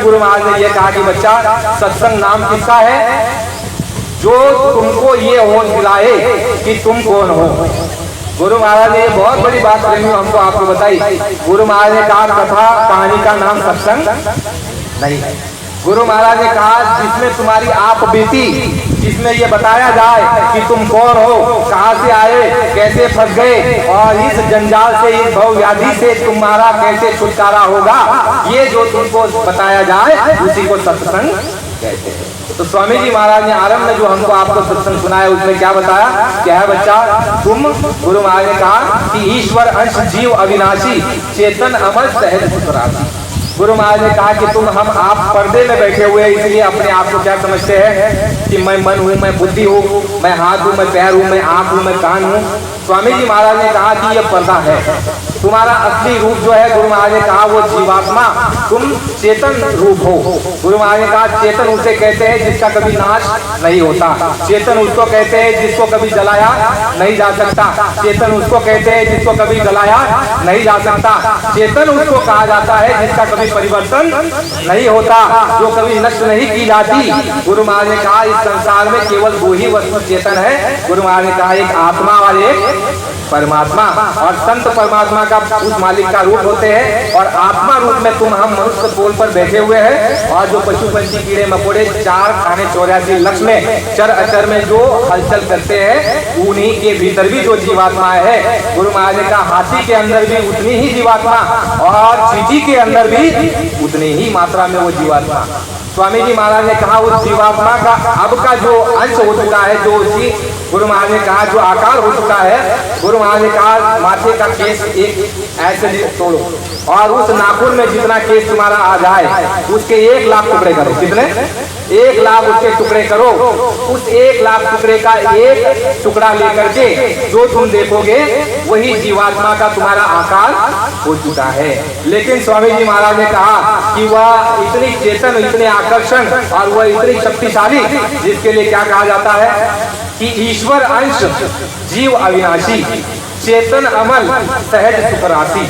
गुरु महाराज ने यह कहा कि बच्चा सत्संग नाम किसका है जो तुमको ये होश दिलाए कि तुम कौन हो। गुरु महाराज ने ये बहुत बड़ी बात प्रेमी हमको आपको बताई। गुरु महाराज ने कहा कथा कहानी का नाम सत्संग नहीं है। गुरु महाराज ने कहा जिसमें तुम्हारी आप बीती, जिसमें ये बताया जाए कि तुम कौन हो, कहाँ से आए, कैसे फंस गए और इस जंजाल से, इस भव व्याधि से तुम्हारा कैसे छुटकारा होगा, ये जो तुमको बताया जाए उसी को सत्संग कहते हैं। तो स्वामी जी महाराज ने आरंभ में जो हमको आपको सत्संग सुनाया उसमें क्या बताया, क्या है बच्चा तुम, गुरु महाराज ने कहा कि ईश्वर अंश जीव अविनाशी चेतन अमर सहज सुतरासी। गुरु महाराज ने कहा कि तुम हम आप पर्दे में बैठे हुए हैं, इसलिए अपने आप को क्या समझते हैं कि मैं मन हूँ, मैं बुद्धि हूँ, मैं हाथ हूँ, मैं पैर हूँ, मैं आँख हूँ, मैं कान हूँ। स्वामी जी महाराज ने कहा कि यह पर्दा है, तुम्हारा असली रूप जो है गुरु महाराज ने कहा वो जीवात्मा, तुम चेतन रूप हो। गुरु महाराज ने कहा चेतन उसे कहते हैं जिसका कभी नाश नहीं होता, चेतन उसको कहते हैं जिसको कभी जलाया नहीं जा सकता, चेतन उसको कहते हैं जिसको कभी जलाया नहीं जा सकता, चेतन उसको कहा जाता है जिसका कभी परिवर्तन नहीं होता, जो कभी नष्ट नहीं की जाती। गुरु महाराज ने कहा इस संसार में केवल दो ही वस्तु चेतन है। गुरु महाराज ने कहा एक आत्मा और एक परमात्मा, और संत परमात्मा का उस मालिक का रूप होते हैं, और आत्मा रूप में तुम हम मनुष्य पोल पर बैठे हुए हैं, और जो पशु पंछी कीड़े मकोड़े 4 खाने 84 लक्ष्य में चर अचर में जो हलचल करते हैं उन्हीं के भीतर भी जो जीवात्मा है। गुरु महाराज ने कहा हाथी के अंदर भी उतनी ही जीवात्मा और चींटी के अंदर भी उतनी ही मात्रा में वो जीवात्मा। स्वामी जी महाराज ने कहा उस जीवात्मा का अब का जो अंश हो चुका है, जो उसी गुरु महाराज ने कहा जो आकार हो चुका है, गुरु महाराज ने कहा माथे का केस एक ऐसे तोड़ो और उस नाखून में जितना केस तुम्हारा आ जाए उसके 1 लाख टुकड़े करो। कितने? 1 लाख उसके टुकड़े करो। उस 1 लाख टुकड़े का एक टुकड़ा लेकर के जो तुम देखोगे वही जीवात्मा का तुम्हारा आकार हो चुका है। लेकिन स्वामी जी महाराज ने कहा कि वह इतनी चेतन, इतने आकर्षण और वह इतनी शक्तिशाली, जिसके लिए क्या कहा जाता है कि ईश्वर अंश जीव अविनाशी चेतन अमल सहज सुखरासी।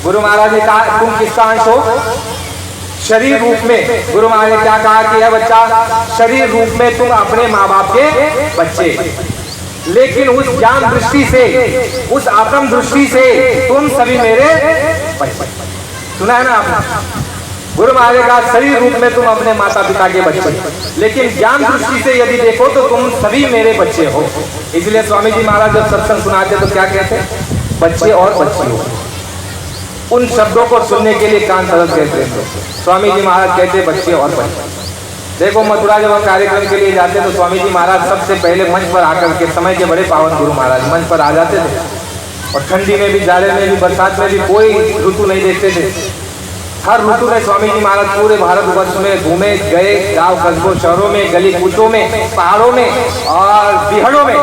गुरु महाराज ने कहा तुम किसका अंश हो? शरीर रूप में। गुरु महाराज ने क्या कहा कि है बच्चा शरीर रूप में तुम अपने माँ बाप के बच्चे, लेकिन उस ज्ञान दृष्टि से, उस आत्म दृष्टि से तुम सभी मेरे बच्चे। सुना है ना आपने? गुरु महाराज ने कहा शरीर रूप में तुम अपने माता पिता के बच्चे, लेकिन ज्ञान दृष्टि से यदि देखो तो तुम सभी मेरे बच्चे हो। इसलिए स्वामी जी महाराज जब सत्संग सुनाते तो क्या कहते हैं? बच्चे और बच्ची हो। उन शब्दों को सुनने के लिए कान तरस कहते हैं। स्वामी जी महाराज कहते बच्चे और बच्चे। देखो मथुरा जब हम कार्यक्रम के लिए जाते तो स्वामी जी महाराज सबसे पहले मंच पर आकर के, समय के बड़े पावन गुरु महाराज मंच पर आ जाते थे, और ठंडी में भी, जाड़े में भी, बरसात में भी कोई ऋतु नहीं देखते थे। हर ऋतु में स्वामी जी महाराज पूरे भारतवर्ष में घूमे, गए, गांव कस्बों शहरों में, गली कूचों में, पहाड़ों में और बिहड़ों में।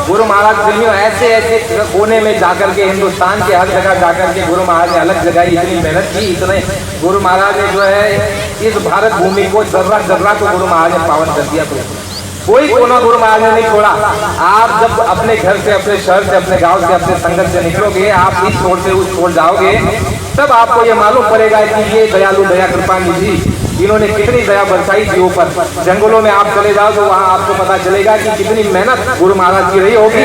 गुरु महाराज प्रेमियों ऐसे ऐसे कोने में जाकर के, हिंदुस्तान के हर जगह जाकर के गुरु महाराज ने अलग जगह इतनी मेहनत की, इतने गुरु महाराज ने जो है इस भारत भूमि को जर्रा जर्रा को गुरु महाराज ने पावन कर दिया। कोई कोना गुरु महाराज ने नहीं छोड़ा। आप जब अपने घर से, अपने शहर से, अपने गांव से, अपने संगत से निकलोगे, आप इस छोर से उस छोर जाओगे, तब आपको ये मालूम पड़ेगा कि ये दयालु दया कृपा निधि, इन्होंने कितनी दया बरसाई जीवों पर। जंगलों में आप चले जाओ तो वहाँ आपको पता चलेगा कि कितनी मेहनत गुरु महाराज की रही होगी,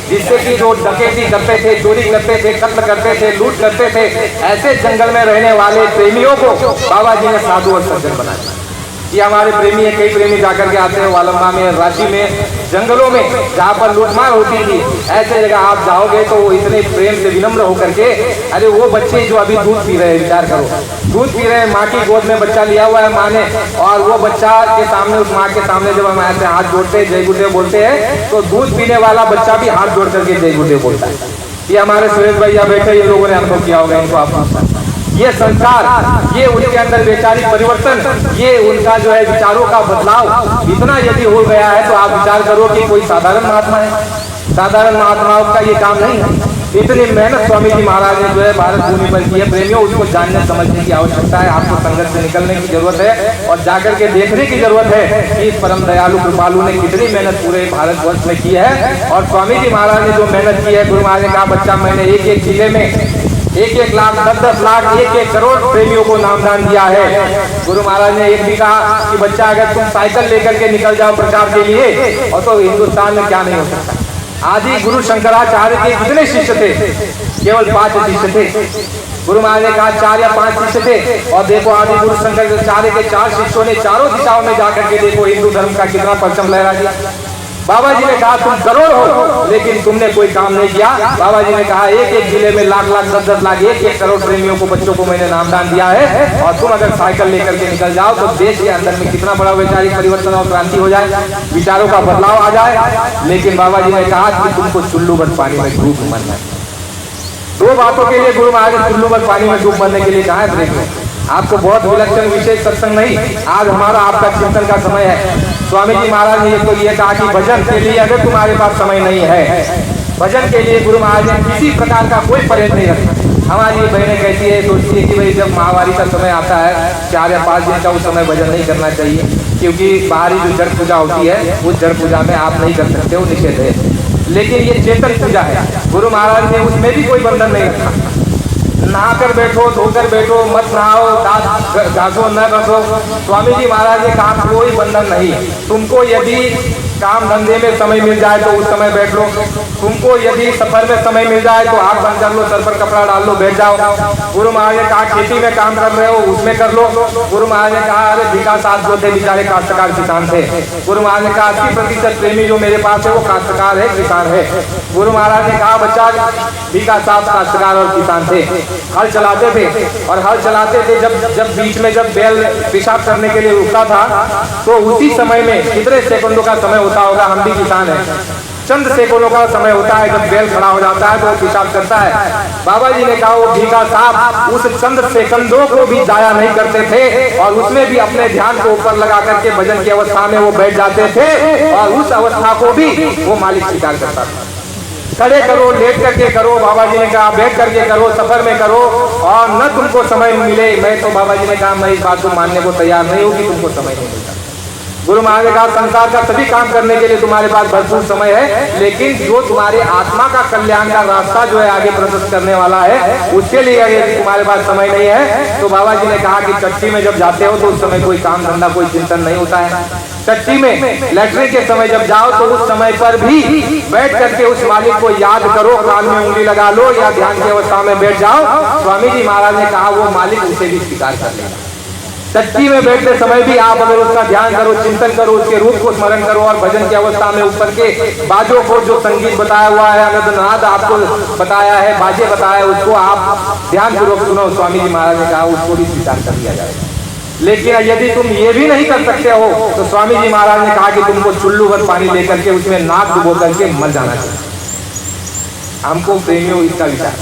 जिससे कि जो डकैती करते थे, चोरी करते थे, कत्ल करते थे, लूट करते थे, ऐसे जंगल में रहने वाले प्रेमियों को बाबा जी ने साधु और सज्जन बनाया। ये हमारे प्रेमी है, कई प्रेमी जाकर के आते हैं वालम्बा में, रांची में, जंगलों में जहाँ पर लूटमार होती थी, ऐसे जगह आप जाओगे तो वो इतने प्रेम से विनम्र होकर के, अरे वो बच्चे जो अभी दूध पी रहे हैं, विचार करो, दूध पी रहे हैं, माँ की गोद में बच्चा लिया हुआ है माँ ने, और वो बच्चा के सामने, उस माँ के सामने जब हम ऐसे हाथ जोड़ते हैं, जय गुरुदेव बोलते हैं, तो दूध पीने वाला बच्चा भी हाथ जोड़ करके जय गुरुदेव बोलता है। ये हमारे सुरेश भैया बैठे, ये लोगों ने अनुभव किया होगा, इनको आप ये संसार, ये उनके अंदर वैचारिक परिवर्तन, ये उनका जो है विचारों का बदलाव इतना यदि हो गया है तो आप विचार करो कि कोई साधारण महात्मा है? साधारण महात्माओं का ये काम नहीं है। इतनी मेहनत स्वामी जी महाराज ने जो है भारत भूमि पर की है। प्रेमियों, उसको जानने समझने की आवश्यकता है। आपको संगत से निकलने की जरूरत है और जाकर के देखने की जरूरत है कि इस परम दयालु कृपालु ने कितनी मेहनत पूरे भारतवर्ष में की है। और स्वामी जी महाराज ने जो मेहनत की है, गुरु महाराज ने कहा बच्चा मैंने एक एक जिले में 1-1 लाख 10-10 लाख 1-1 करोड़ प्रेमियों को नामदान दिया है। गुरु महाराज ने एक भी कहा कि बच्चा अगर तुम साइकिल लेकर के निकल जाओ प्रचार के लिए, और तो हिंदुस्तान में क्या नहीं हो सकता। आदि गुरु शंकराचार्य के कितने शिष्य थे? केवल 5 शिष्य थे। गुरु महाराज ने कहा 4 या 5 शिष्य थे, और देखो आदि गुरु शंकराचार्य के 4 शिष्यों ने चारों दिशाओं में जाकर के देखो हिंदू धर्म का कितना परचम लहरा दिया। बाबा जी ने कहा तुम करोड़ हो लेकिन तुमने कोई काम नहीं किया। बाबा जी ने कहा 1-1 जिले में लाख लाख 10-10 लाख 1-1 करोड़ प्रेमियों को, बच्चों को मैंने नामदान दिया है, और तुम अगर साइकिल लेकर के निकल जाओ तो देश के अंदर में कितना बड़ा वैचारिक परिवर्तन और क्रांति हो जाए, विचारों का बदलाव आ जाए। लेकिन बाबा जी ने कहा कि तुमको चुल्लू भर पानी में डूब मरना है। 2 बातों के लिए गुरु महाराज चुल्लू भर पानी में डूब मरने के लिए कहा है। आपको बहुत विलक्षण विशेष सत्संग नहीं, आज हमारा आपका चिंतन का समय है। स्वामी जी महाराज ने तो ये कहा कि भजन के लिए अगर तुम्हारे पास समय नहीं है, भजन के लिए गुरु महाराज ने किसी प्रकार का कोई परहेज नहीं रखा। हमारी बहनें कहती है, सोचती है कि भाई जब महावारी का समय आता है 4 या 5 दिन का, उस समय भजन नहीं करना चाहिए, क्योंकि बाहरी जो जड़ पूजा होती है उस जड़ पूजा में आप नहीं कर सकते, वो निषेध है। लेकिन ये चेतन पूजा है, गुरु महाराज ने उसमें भी कोई बंधन नहीं रखा। नहाकर बैठो, धोकर बैठो, मत नहाओ, दांत घासो न घसो। स्वामी जी महाराज ने कहा कोई बंधन नहीं। तुमको यदि काम धंधे में समय मिल जाए तो उस समय बैठ लो, तुमको यदि सफर में समय मिल जाए तो आँख बंद कर लो, सर पर कपड़ा डाल लो, बैठ जाओ। गुरु महाराज ने कहा खेती में काम कर रहे हो उसमें कर लो। गुरु महाराज ने कहा अरे भिका साथ जो थे बेचारे काश्तकार किसान थे। गुरु महाराज ने कहा 80% प्रेमी जो मेरे पास है वो काश्तकार है, किसान है। गुरु महाराज ने कहा बच्चा भिका साथ काश्तकार और किसान थे, हल चलाते थे, और हल चलाते थे जब बीच में जब बैल पेशाब करने के लिए रुकता था तो उसी समय में कितने सेकंडों का समय होता होगा, हम भी किसान हैं, चंद सेकंडों का समय होता है जब बैल खड़ा हो जाता है तो वो पेशाब करता है। बाबा जी ने कहा वो भीखा साहब उस चंद सेकंडों को भी जाया नहीं करते थे, और उसमें भी अपने ध्यान को ऊपर लगा करके भजन की अवस्था में वो बैठ जाते थे, और उस अवस्था को भी वो मालिक स्वीकार करता था। खड़े करो, लेट करके करो, बाबा जी ने कहा बैठ करके करो, सफर में करो, और न तुमको समय मिले। मैं तो बाबा जी ने कहा मैं इस बात को मानने को तैयार नहीं हूँ कि तुमको समय नहीं मिलता। गुरु महाराज ने कहा संसार का सभी काम करने के लिए तुम्हारे पास भरपूर समय है, लेकिन जो तुम्हारे आत्मा का कल्याण का रास्ता जो है आगे प्रशस्त करने वाला है, उसके लिए अगर तुम्हारे पास समय नहीं है तो बाबा जी ने कहा कि चट्टी में जब जाते हो तो उस समय कोई काम धंधा कोई चिंतन नहीं होता है। चट्टी में लैट्रिन के समय जब जाओ तो उस समय पर भी बैठ करके उस मालिक को याद करो, कान में उंगली लगा लो या ध्यान की अवस्था में बैठ जाओ। स्वामी जी महाराज ने कहा वो मालिक उसे भी स्वीकार कर लेगा। चट्टी में बैठते समय भी आप अगर उसका ध्यान करो, चिंतन करो, उसके रूप को स्मरण करो, और भजन की अवस्था में ऊपर के बाजों को जो संगीत बताया हुआ है, अनंतनाद आपको बताया है, बाजे बताया है, उसको आप ध्यान पूर्वक सुनो। स्वामी जी महाराज ने कहा उसको भी स्वीकार कर दिया जाएगा। लेकिन यदि तुम ये भी नहीं कर सकते हो तो स्वामी जी महाराज ने कहा कि तुमको चुल्लू भर पानी लेकर के उसमें नाक डुबो करके मर जाना चाहिए। हमको प्रेमियों इसका विचार।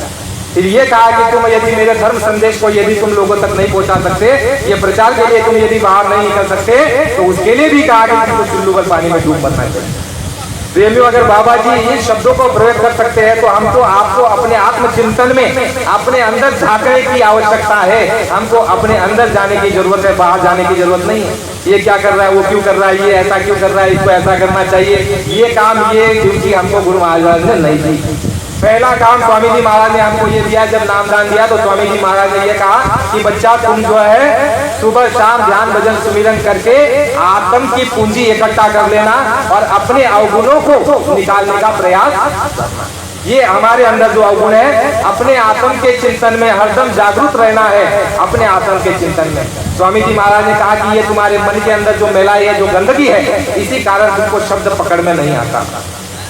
फिर ये कहा कि तुम यदि मेरे धर्म संदेश को यदि तुम लोगों तक नहीं पहुंचा सकते, ये प्रचार के लिए तुम यदि बाहर नहीं निकल सकते, तो उसके लिए भी कहा कि तुमको चुल्लू भर पानी में डूब मरना चाहिए। प्रेमियों अगर बाबा जी इन शब्दों को प्रयोग कर सकते हैं तो हमको आपको अपने आत्मचिंतन में अपने अंदर झांकने की आवश्यकता है। हमको अपने अंदर जाने की जरूरत है, बाहर जाने की जरूरत नहीं है। ये क्या कर रहा है, वो क्यों कर रहा है, ये ऐसा क्यों कर रहा है, इसको ऐसा करना चाहिए, ये काम ये ड्यूटी हमको गुरु महाराज ने नहीं दी। पहला काम स्वामी जी महाराज ने हमको ये दिया, जब नामदान दिया तो स्वामी जी महाराज ने ये कहा कि बच्चा तुम जो है सुबह शाम ध्यान भजन सुमिरन करके आत्म की पूंजी इकट्ठा कर लेना और अपने अवगुणों को निकालने का प्रयास करना। ये हमारे अंदर जो अवगुण है, अपने आत्म के चिंतन में हरदम जागरूक रहना है। अपने आत्म के चिंतन में स्वामी जी महाराज ने कहा कि ये तुम्हारे मन के अंदर जो मैलाई है, जो गंदगी है, इसी कारण तुमको शब्द पकड़ में नहीं आता।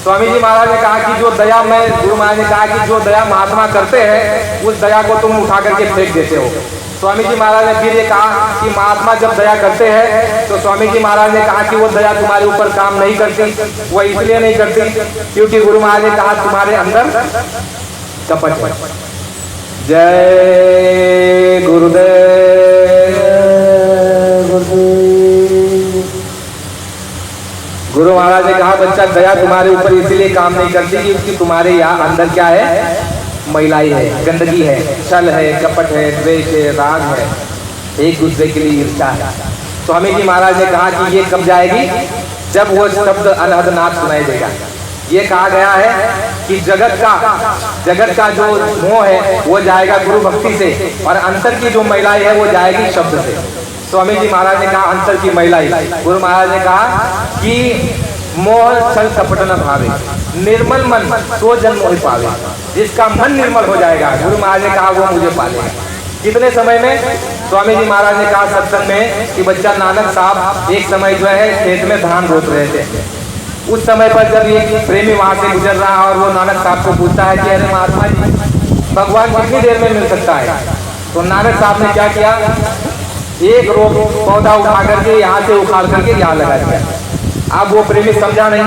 स्वामी जी महाराज ने कहा कि जो दया में गुरु महाराज ने कहा कि जो दया महात्मा करते हैं उस दया को तुम उठा करके फेंक देते हो। स्वामी जी महाराज ने फिर ये कहा कि महात्मा जब दया करते हैं तो स्वामी जी महाराज ने कहा कि वो दया तुम्हारे ऊपर काम नहीं करती। वो इसलिए नहीं करती क्योंकि गुरु महाराज ने कहा तुम्हारे अंदर कपट है। जय गुरुदेव। गुरु महाराज ने कहा बच्चा दया तुम्हारे ऊपर इसलिए काम नहीं करती क्योंकि तुम्हारे यहाँ अंदर क्या है, महिलाई है, गंदगी है, छल है, कपट है, द्वेष है, राग है, एक दूसरे के लिए ईर्ष्या है। स्वामी जी महाराज ने कहा कि ये कब जाएगी, जब वो शब्द अनहद नाद सुनाई देगा। ये कहा गया है कि जगत का जो मोह है वो जाएगा गुरु भक्ति से, और अंतर की जो महिलाएं है वो जाएगी शब्द से। स्वामी जी महाराज ने कहा अंतर की महिलाएं, गुरु महाराज ने कहा कि मोह छल कपट न भावे, निर्मल मन सो जन मोहि पावे। जिसका मन निर्मल हो जाएगा, गुरु महाराज ने कहा वो मुझे पालेगा। कितने समय में? स्वामी जी महाराज ने कहा सत्संग में कि बच्चा नानक साहब एक समय जो है खेत में धान रोप रहे थे। उस समय पर जब ये प्रेमी वहां से गुजर रहा और वो नानक साहब को पूछता है कि अरे महात्मा जी भगवान कितनी देर में मिल सकता है? तो नानक साहब ने क्या किया, एक रोप पौधा उठा करके यहाँ से उखाड़ करके यहाँ लगा दिया। अब वो प्रेमी समझा नहीं,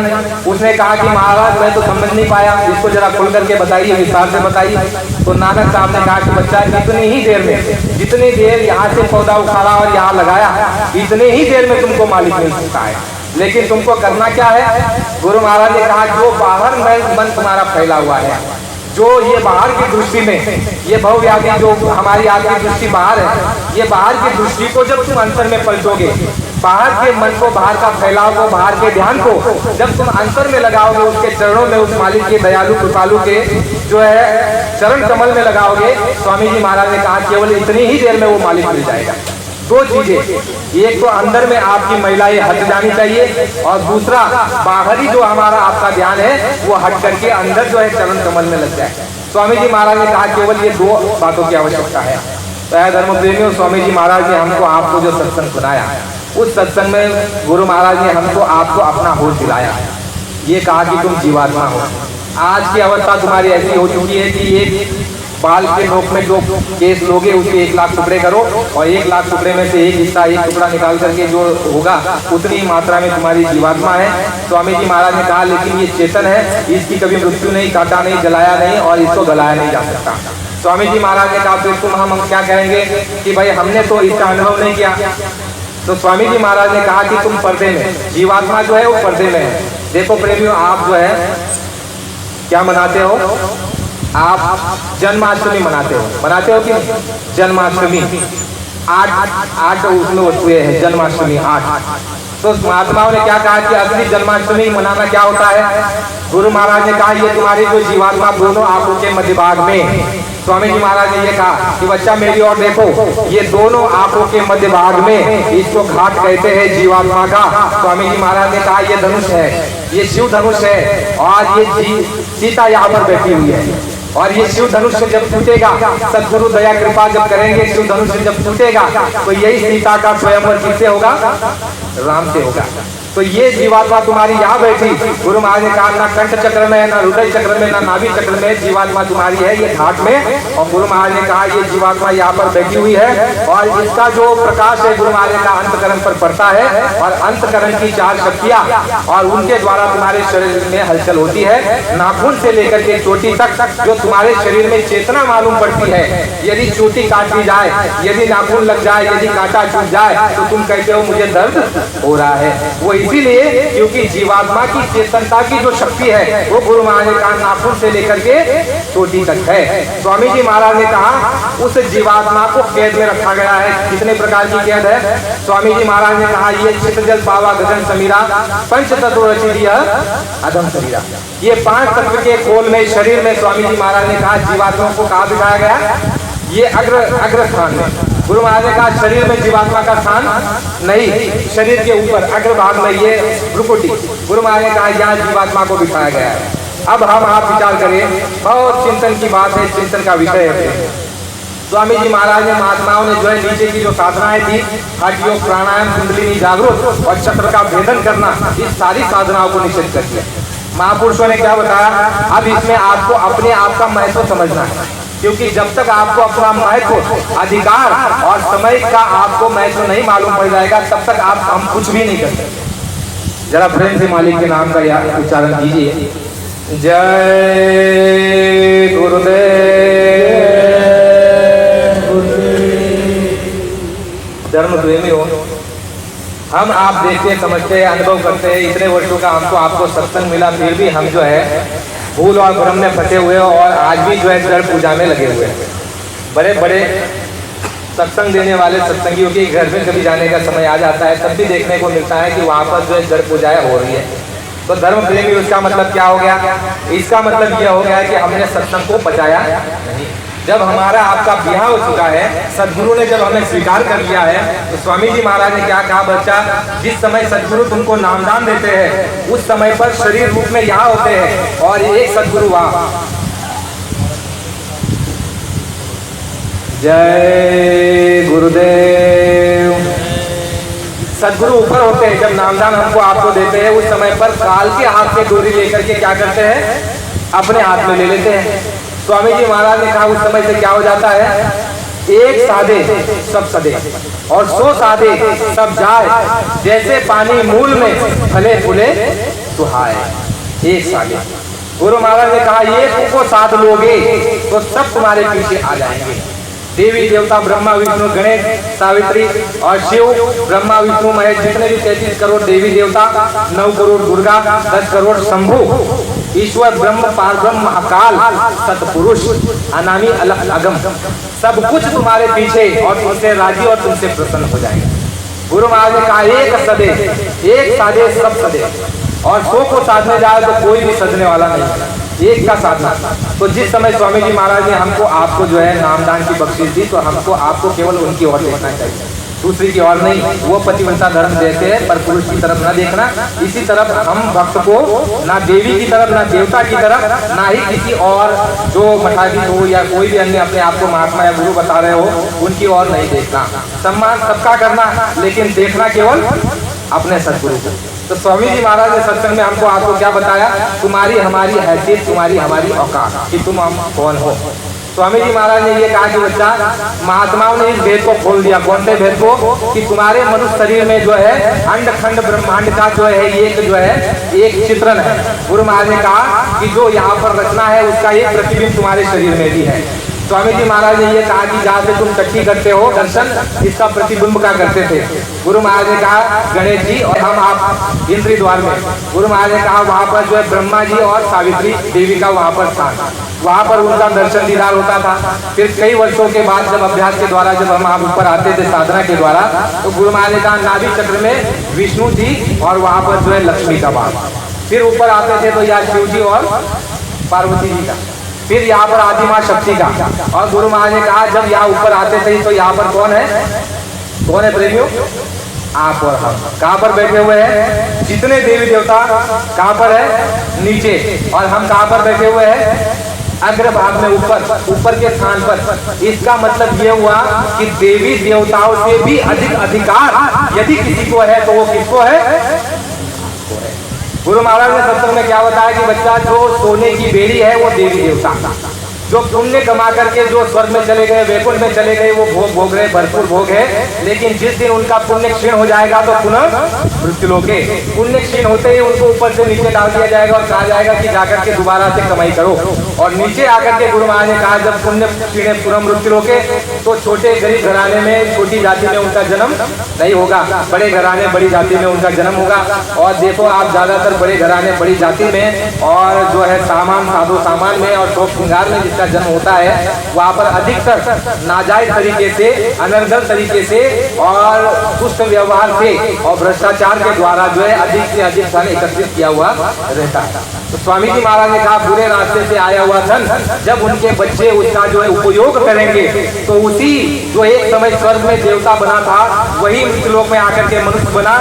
उसने कहा कि महाराज मैं तो समझ नहीं पाया, इसको जरा खुल करके बताइए, विस्तार से बताइए। तो नानक साहब ने कहा कि बच्चा इतनी ही देर में, जितनी देर यहाँ से पौधा उखाड़ा और यहाँ लगाया, इतने ही देर में तुमको मालिक मिल सकता है। लेकिन तुमको करना क्या है? गुरु महाराज ने कहा जो बाहर मन तुम्हारा फैला हुआ है, जो ये बाहर की दृष्टि में, ये भवव्याधि जो हमारी आपकी दृष्टि बाहर है, ये बाहर की दृष्टि को जब तुम अंतर में पलटोगे, बाहर के मन को, बाहर का फैलाव को, बाहर के ध्यान को जब तुम अंतर में लगाओगे, उसके चरणों में, उस मालिक के दयालु कृपालु के जो है चरण कमल में लगाओगे, स्वामी जी महाराज ने कहा केवल इतनी ही देर में वो मालिक मिल जाएगा। दो चीजें, एक तो अंदर में आपकी महिलाएं हट जानी चाहिए, और दूसरा बाहरी जो हमारा आपका ध्यान है वो हट करके अंदर जो है चरण कमल में लग जाए। स्वामी जी महाराज ने कहा केवल ये दो बातों की आवश्यकता है। तो धर्म प्रेमियों, स्वामी जी महाराज ने हमको आपको जो सत्संग सुनाया, उस सत्संग में गुरु महाराज ने हमको आपको अपना होश दिलाया। ये कहा कि तुम जीवात्मा हो। आज की अवस्था तुम्हारी ऐसी हो चुकी है कि एक बाल के नोक में जो केस लोगे उसके 1 लाख टुकड़े करो, और 1 लाख टुकड़े में से एक हिस्सा, एक टुकड़ा निकाल करके जो होगा उतनी मात्रा में तुम्हारी जीवात्मा है। स्वामी जी महाराज ने कहा लेकिन ये चेतन है, इसकी कभी मृत्यु नहीं, काटा नहीं, जलाया नहीं, और इसको गलाया नहीं जा सकता। स्वामी जी महाराज ने कहा फिर तुम हम क्या कहेंगे कि भाई हमने तो इसका अनुभव नहीं किया। तो स्वामी जी महाराज ने कहा कि तुम पर्दे में, जीवात्मा जो है वो पर्दे में है। देखो प्रेमियों, आप जो है क्या मनाते हो? आप जन्माष्टमी मनाते हो कि जन्माष्टमी 8 उसमें वस्तुएं हैं, जन्माष्टमी 8। तो महात्माओं ने क्या कहा कि असली जन्माष्टमी मनाना क्या होता है? गुरु महाराज ने कहा ये तुम्हारी जो जीवात्मा दोनों आंखों के मध्य भाग में, स्वामी जी महाराज ने ये कहा कि बच्चा मेरी ओर देखो, ये दोनों आंखों के मध्य भाग में, इसको घाट कहते हैं जीवात्मा का। स्वामी जी महाराज ने कहा ये धनुष है, ये शिव धनुष है, और ये सीता यहाँ पर बैठी हुई है। और ये शिव धनुष जब टूटेगा, सदगुरु दया कृपा जब करेंगे, शिव धनुष जब टूटेगा तो यही सीता का स्वयंवर किससे होगा? राम से होगा। तो ये जीवात्मा तुम्हारी यहाँ बैठी, गुरु महाराज ने कहा ना कंठ चक्र में, ना हृदय चक्र में, ना नाभि चक्र में, जीवात्मा तुम्हारी है ये घाट में। और गुरु महाराज ने कहा ये जीवात्मा यहाँ पर बैठी हुई है, और इसका जो प्रकाश है गुरु महाराज का अंतकरण पर पड़ता है, और अंतकरण की 4 शक्तियाँ, और उनके द्वारा तुम्हारे शरीर में हलचल होती है। नाखून से लेकर के चोटी तक जो तुम्हारे शरीर में चेतना मालूम पड़ती है। यदि चोटी काट दी जाए, यदि नाखून लग जाए, यदि कांटा छूट जाए, तो तुम कहते हो मुझे दर्द हो रहा है। वो इसीलिए क्योंकि जीवात्मा की चेतनता की जो शक्ति है वो गुरु महाराज ने कहा नाखून से लेकर के चोटी तक है। स्वामी जी महाराज ने कहा उस जीवात्मा को कैद में रखा गया है। कितने प्रकार की कैद है? स्वामी जी महाराज ने कहा ये चित्त जल पावा गगन समीरा, पंच तत्व रचित अधम शरीरा। ये 5 तत्व के खोल में शरीर में स्वामी जी महाराज ने कहा जीवात्मा को कहा बिठाया गया? ये अग्र स्थान में। गुरु महाराज ने कहा शरीर में जीवात्मा का स्थान नहीं, शरीर के ऊपर अग्रभाग में ये भ्रुकुटी। गुरु महाराज ने कहा यहाँ जीवात्मा को बिठाया गया है। अब हम आप विचार करें, बहुत चिंतन की बात है, चिंतन का विषय है। स्वामी जी महाराज ने महात्माओं ने जो है नीचे की जो साधनाएं थी, हठ योग, प्राणायाम, कुंडलिनी जागृत और चक्र का भेदन करना, इस सारी साधनाओं को निषेध कर दिया। महापुरुषों ने क्या बताया? अब इसमें आपको अपने आप का महत्व समझना है, क्योंकि जब तक आपको अपना महत्व, अधिकार और समय का आपको महत्व नहीं मालूम पड़ जाएगा, तब तक हम कुछ भी नहीं कर सकते। जरा प्रेम से मालिक के नाम का उच्चारण कीजिए। जय गुरुदेव। धर्म प्रेमी हो, हम आप देखते समझते हैं, अनुभव करते हैं, इतने वर्षों का हमको आपको सत्संग मिला, फिर भी हम जो है भूल और भ्रम में फंसे हुए और आज भी जो है जड़ पूजा में लगे हुए हैं। बड़े बड़े सत्संग देने वाले सत्संगियों के घर में कभी जाने का समय आ जाता है, तब भी देखने को मिलता है कि वहाँ पर जो है जड़ पूजाएं हो रही है। तो धर्म प्रेमी उसका मतलब क्या हो गया? इसका मतलब यह हो गया कि हमने सत्संग को बचाया नहीं। जब हमारा आपका ब्याह हो चुका है, सदगुरु ने जब हमें स्वीकार कर लिया है, तो स्वामी जी महाराज ने क्या कहा? बच्चा, जिस समय सदगुरु तुमको नामदान देते हैं उस समय पर शरीर रूप में यहाँ होते हैं और एक सदगुरु वहाँ। जय गुरुदेव। सदगुरु ऊपर होते हैं, जब नामदान हमको आपको देते हैं उस समय पर काल के हाथ से डोरी लेकर के क्या करते हैं? अपने हाथ में ले लेते हैं। स्वामी जी महाराज ने कहा उस समय से क्या हो जाता है? एक साधे सब सदे और 100 साधे सब जाए, जैसे पानी मूल में फले फूले सुहाए। एक साधे। गुरु महाराज ने कहा ये तुमको साध लोगे तो सब तुम्हारे पीछे आ जाएंगे। देवी देवता ब्रह्मा विष्णु गणेश सावित्री और शिव, ब्रह्मा विष्णु महेश, जितने भी 33 करोड़ देवी देवता, 9 करोड़ दुर्गा, 10 करोड़ शंभु, ईश्वर ब्रह्म पारब्रह्म महाकाल सतपुरुष अनामी अलग अगम, सब कुछ तुम्हारे पीछे और तुमसे राजी और तुमसे प्रसन्न हो जाएंगे। गुरु महाराज ने कहा एक सदे, एक साधे सब सदे, और 100 को साधने जाए तो कोई भी सजने वाला नहीं, एक का साधना। तो जिस समय स्वामी जी महाराज ने हमको आपको जो है नामदान की बख्शीश दी, तो हमको आपको केवल उनकी ओर देखना चाहिए, दूसरी की ओर नहीं। वो पतिव्रता धर्म देते हैं पर पुरुष की तरफ ना देखना। इसी तरफ हम भक्त को ना देवी की तरफ, ना देवता की तरफ, ना ही किसी और जो मठाधीश हो या कोई भी अन्य अपने आप को महात्मा या गुरु बता रहे हो उनकी ओर नहीं देखना। सम्मान सबका करना, लेकिन देखना केवल अपने सदगुरु को। तो स्वामी जी महाराज ने सत्संग में हमको आपको क्या बताया? तुम्हारी हमारी हैसियत, तुम्हारी हमारी औकात कि तुम हम कौन हो। स्वामी जी महाराज ने ये कहा कि बच्चा, महात्माओं ने इस भेद को खोल दिया। कौन से भेद को? कि तुम्हारे मनुष्य शरीर में जो है अंड खंड ब्रह्मांड का जो है एक जो है एक चित्रण है। गुरु महाराज ने कहा कि जो यहाँ पर रचना है उसका एक प्रतिबिंब तुम्हारे शरीर में भी है। स्वामी जी महाराज ने यह कहा कि जहाँ से तुम टट्टी करते हो दर्शन, इसका प्रतिबिंब का करते थे। गुरु महाराज ने कहा गणेश जी और हम आप इंद्री द्वार में। गुरु महाराज ने कहा वहाँ पर जो है ब्रह्मा जी और सावित्री देवी का वहाँ पर स्थान, वहाँ पर उनका दर्शन दीदार होता था। फिर कई वर्षों के बाद जब अभ्यास के द्वारा जब हम आप ऊपर आते थे साधना के द्वारा, तो गुरु महाराज ने कहा नाभि चक्र में विष्णु जी और वहाँ पर जो है लक्ष्मी का वास। फिर ऊपर आते थे तो यहाँ शिव जी और पार्वती जी का, फिर यहाँ पर आदि माँ शक्ति का। और गुरु महाराज ने कहा जब यहाँ ऊपर आते थे तो यहाँ पर कौन है? कौन है प्रेमियों? आप और हम। कहाँ पर बैठे हुए हैं? जितने देवी देवता कहाँ पर है? नीचे। और हम कहाँ पर बैठे हुए हैं? अग्रभाग में, ऊपर के स्थान पर। इसका मतलब ये हुआ कि देवी देवताओं से भी अधिक अधिकार यदि किसी को है तो वो किसको है? गुरु महाराज ने सत्संग में क्या बताया कि बच्चा, जो सोने की बेड़ी है वो देवी देवता, जो पुण्य कमा करके जो स्वर्ग में चले गए, वैकुंठ में चले गए, वो भोग भोग रहे, भरपूर भोग है। लेकिन जिस दिन उनका पुण्य क्षीण हो जाएगा तो पुनः मृत्युलोके, पुण्य क्षीण होते ही उनको ऊपर से नीचे डाल दिया जाएगा और कहा जाएगा कि जाकर के दोबारा से कमाई करो। और नीचे आकर के गुरु महाराज ने कहा जब पुण्य क्षीण पुनः मृत्युलोके, तो छोटे गरीब घराने में, छोटी जाति में उनका जन्म नहीं होगा, बड़े घराने बड़ी जाति में उनका जन्म होगा। और देखो आप ज्यादातर बड़े घराने बड़ी जाति में और जो है सामान साधु सामान में और शोक श्रृंगार में का जन्म होता है, वहाँ पर अधिकतर नाजायज तरीके से, अनर्गल तरीके से और दुष्ट व्यवहार से और भ्रष्टाचार के द्वारा जो है अधिक से अधिक धन एकत्रित किया हुआ रहता है। तो स्वामी जी महाराज ने कहा बुरे रास्ते से आया हुआ धन जब उनके बच्चे उसका जो है उपयोग करेंगे, तो उसी जो एक समय स्वर्ग में देवता बना था वही मृत्युलोक में आकर के मनुष्य बना,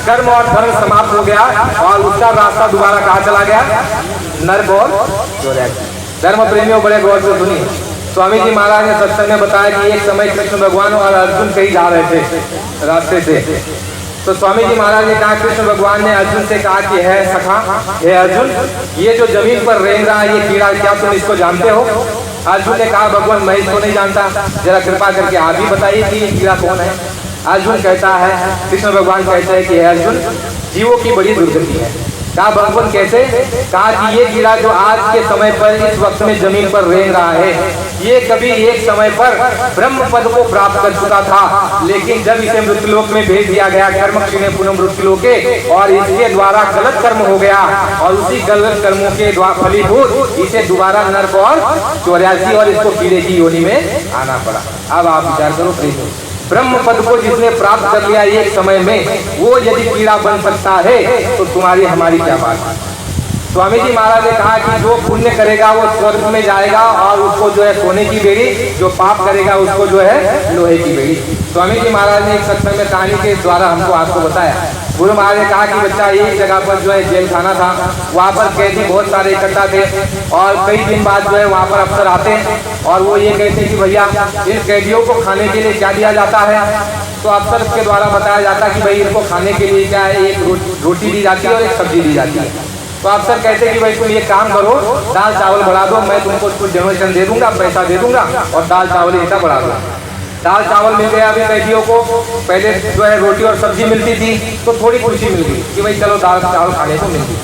कर्म और धर्म समाप्त हो गया और उसका रास्ता दोबारा कहाँ चला गया? नर्क और धर्म प्रेमियों बड़े गौर से सुनिए। स्वामी जी महाराज ने सत्संग में बताया कि एक समय कृष्ण भगवान और अर्जुन कहीं जा रहे थे रास्ते से। तो स्वामी जी महाराज ने कहा, कृष्ण भगवान ने अर्जुन से कहा कि है सखा, हे अर्जुन, ये जो जमीन पर रेंग रहा है ये कीड़ा, क्या तुम इसको जानते हो? अर्जुन ने कहा भगवान मैं इसको नहीं जानता, जरा कृपा करके आप ही बताइए कि ये कीड़ा कौन है। अर्जुन कहता है, कृष्ण भगवान कहते हैं कि हे अर्जुन, जीवों की बड़ी दुर्गति है। कहा भगवान कैसे? कहा कि ये कीड़ा जो आज के समय पर इस वक्त में जमीन पर रेंग रहा है, ये कभी एक समय पर ब्रह्म पद को प्राप्त कर चुका था, लेकिन जब इसे मृत्युलोक में भेज दिया गया, कर्म क्षीणे पुनः मृत्युलोके, और इसके द्वारा गलत कर्म हो गया और उसी गलत कर्मों के द्वारा फलीभूत इसे दोबारा नर्क और 84 और इसको कीड़े की योनि में आना पड़ा। अब आप विचार करो प्लीज, ब्रह्म पद को जिसने प्राप्त कर लिया एक समय में, वो यदि कीड़ा बन सकता है तो तुम्हारी हमारी क्या बात है। स्वामी जी महाराज ने कहा कि जो पुण्य करेगा वो स्वर्ग में जाएगा और उसको जो है सोने की बेड़ी, जो पाप करेगा उसको जो है लोहे की बेड़ी। स्वामी जी महाराज ने एक सत्संग में कहानी के द्वारा हमको आपको बताया। गुरु महाराज ने कहा कि बच्चा एक जगह पर जो है जेल खाना था, वहाँ पर कैदी बहुत सारे इकट्ठा थे और कई दिन बाद जो है वहाँ पर अफसर आते हैं और वो ये कहते हैं कि भैया इन कैदियों को खाने के लिए क्या दिया जाता है। तो अफसर के द्वारा बताया जाता है कि भाई इनको खाने के लिए क्या है, एक रोटी दी जाती है और एक सब्जी दी जाती है। तो अफसर कहते हैं कि भाई तुम ये काम करो, दाल चावल बढ़ा दो, मैं तुमको कुछ डोनेशन दे दूंगा, पैसा दे दूंगा और दाल चावल ऐसा बढ़ा दो। दाल चावल मिल गया अभी कैदियों को, पहले जो है रोटी और सब्जी मिलती थी तो थोड़ी खुशी मिल गई कि भाई चलो दाल चावल खाने को मिल गई।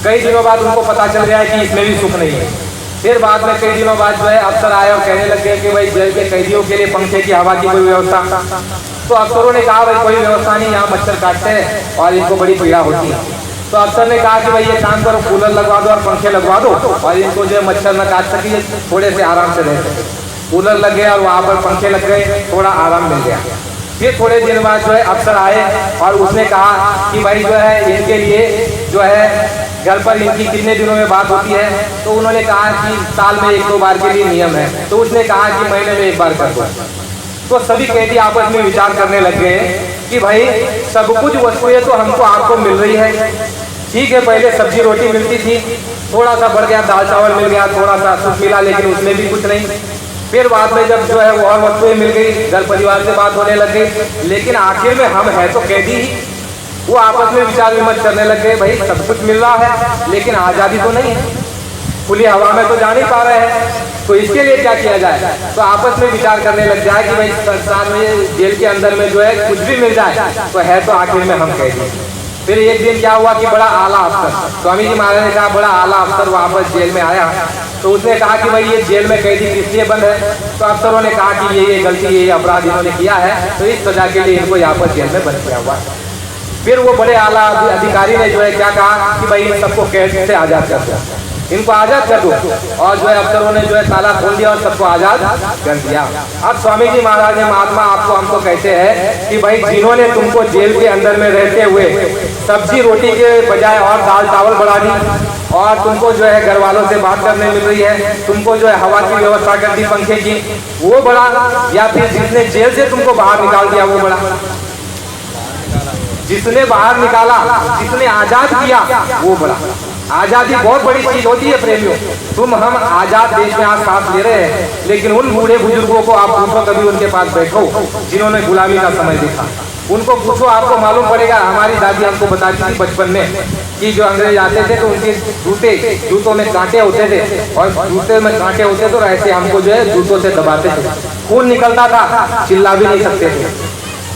कई दिनों बाद उनको पता चल गया कि इसमें भी सुख नहीं है। फिर बाद में कई दिनों बाद जो है अफसर आए और कहने लग गए कि भाई जेल के कैदियों के लिए पंखे की हवा की कोई व्यवस्था। तो अफसरों ने कहा भाई कोई व्यवस्था नहीं, यहाँ मच्छर काटते हैं और इनको बड़ी पीड़ा होती है। तो अफसर ने कहा कि भाई ये काम करो, कूलर लगवा दो और पंखे लगवा दो और इनको जो है मच्छर न काट सके, थोड़े से आराम से रह सके। कूलर लग गया और वहाँ पर पंखे लग गए, थोड़ा आराम मिल गया। फिर थोड़े दिन बाद जो है अफसर आए और उसने कहा कि भाई जो है इनके लिए जो है घर पर इनकी कितने दिनों में बात होती है। तो उन्होंने कहा कि साल में 1-2 बार के लिए नियम है। तो उसने कहा कि महीने में 1 बार कर दो। तो सभी कैदी आपस में विचार करने लग गए कि भाई सब कुछ वस्तुएं तो हमको आपको मिल रही है, ठीक है पहले सब्जी रोटी मिलती थी, थोड़ा सा बढ़ गया दाल चावल मिल गया, थोड़ा सा सुख मिला, लेकिन उसमें भी कुछ नहीं। फिर बाद में जब जो है वो और वस्तुएं मिल गई, घर परिवार से बात होने लग गई, लेकिन आखिर में हम है तो कैदी ही। वो आपस में विचार विमर्श करने लग गए, भाई सब कुछ मिल रहा है लेकिन आज़ादी तो नहीं है, खुली हवा में तो जा नहीं पा रहे हैं, तो इसके लिए क्या किया जाए। तो आपस में विचार करने लग जाए कि भाई संसार में जेल के अंदर में जो है कुछ भी मिल जाए तो है तो आखिर में हम कैदी। फिर एक दिन क्या हुआ कि बड़ा आला अफसर, स्वामी जी महाराज ने कहा बड़ा आला अफसर वहाँ पर जेल में आया। तो उसने कहा कि भाई ये जेल में कैदी किस लिए बंद है। तो अफसरों ने कहा कि ये गलती, ये अपराध इन्होंने किया है, तो इस सजा के लिए इनको यहाँ पर जेल में बंद किया हुआ है। फिर वो बड़े आला अधिकारी ने जो है क्या कहा कि भाई इन सबको कैद से आज़ाद कर दो, इनको आज़ाद कर दो। और जो है अफसरों ने जो है ताला खोल दिया और सबको आज़ाद कर दिया। अब स्वामी जी महाराज ने महात्मा आपको हमको कहते हैं कि भाई जिन्होंने तुमको जेल के अंदर में रहते हुए सब्जी रोटी के बजाय और दाल चावल बढ़ा दी और तुमको जो है घर वालों से बात करने मिल रही है, तुमको जो है हवा की व्यवस्था कर दी पंखे की, वो बड़ा, या फिर जिसने जेल से तुमको बाहर निकाल दिया वो बड़ा। जिसने बाहर निकाला, जिसने आजाद किया वो बड़ा। आजादी बहुत बड़ी चीज होती है प्रेमियों। तुम हम आजाद देश में आज सांस ले रहे हैं, लेकिन उन बूढ़े बुजुर्गों को आप पूछो, कभी उनके पास बैठो जिन्होंने गुलामी का समय देखा, उनको पूछो, आपको मालूम पड़ेगा। हमारी दादी हमको बताती थी बचपन में कि जो अंग्रेज आते थे तो उनके जूतों में कांटे होते थे और जूते में कांटे होते तो ऐसे हमको जो है जूतों से दबाते थे, खून निकलता था, चिल्ला भी नहीं सकते थे।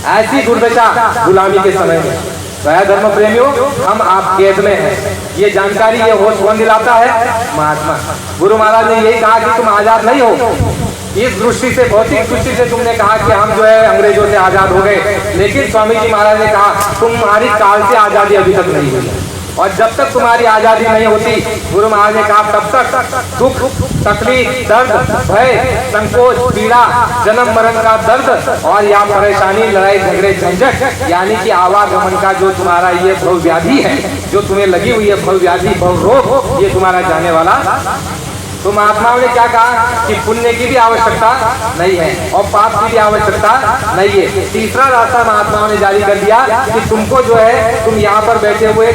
ऐसी दुर्दशा गुलामी के समय में। वह धर्म प्रेमियों, हम आप कैद में हैं, ये जानकारी, ये होश कौन दिलाता है? महात्मा। गुरु महाराज ने यही कहा कि तुम आजाद नहीं हो। इस दृष्टि से, भौतिक दृष्टि से तुमने कहा कि हम जो है अंग्रेजों से आजाद हो गए, लेकिन स्वामी जी महाराज ने कहा तुम्हारी काल से आजादी अभी तक नहीं हुई, और जब तक तुम्हारी आजादी नहीं होती, गुरु महाराज ने कहा तब तक दुख, तकलीफ, दर्द, भय, संकोच, पीड़ा, जन्म मरण का दर्द और या परेशानी, लड़ाई झगड़े, झंझट, यानी कि आवागमन का जो तुम्हारा ये भव व्याधि है, जो तुम्हें लगी हुई है भव व्याधि, भव रोग, ये तुम्हारा जाने वाला। तो महात्माओं ने क्या कहा कि पुण्य की भी आवश्यकता नहीं है और पाप की भी आवश्यकता नहीं है। तीसरा रास्ता महात्माओं ने जारी कर दिया कि तुमको जो है, तुम यहाँ पर बैठे हुए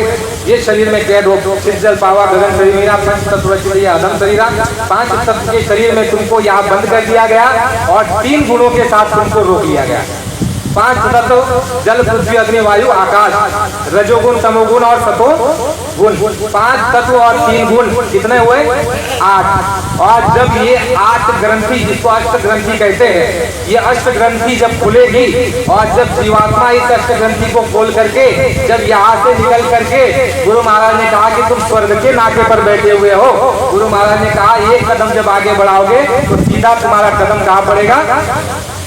ये शरीर में कैद हो, जल पावा गगन शरीर मेरा, पंच तत्व अधम शरीरा, 5 तत्व के शरीर में तुमको यहाँ बंद कर दिया गया और 3 गुणों के साथ तुमको रोक लिया गया। 5 तत्व जल पृथ्वी अग्नि वायु आकाश, रजोगुण तमोगुण और सतो गुण, 5 तत्व और 3 गुण, कितने हुए? 8। और जब ये 8 ग्रंथि, जिसको अष्ट ग्रंथि कहते हैं, ये अष्ट ग्रंथि जब खुलेगी और जब जीवात्मा इस अष्ट ग्रंथि को खोल करके जब यहाँ से निकल करके, गुरु महाराज ने कहा कि तुम स्वर्ग के नाके पर बैठे हुए हो। गुरु महाराज ने कहा एक कदम जब आगे बढ़ाओगे तो सीधा तुम्हारा कदम कहाँ पड़ेगा?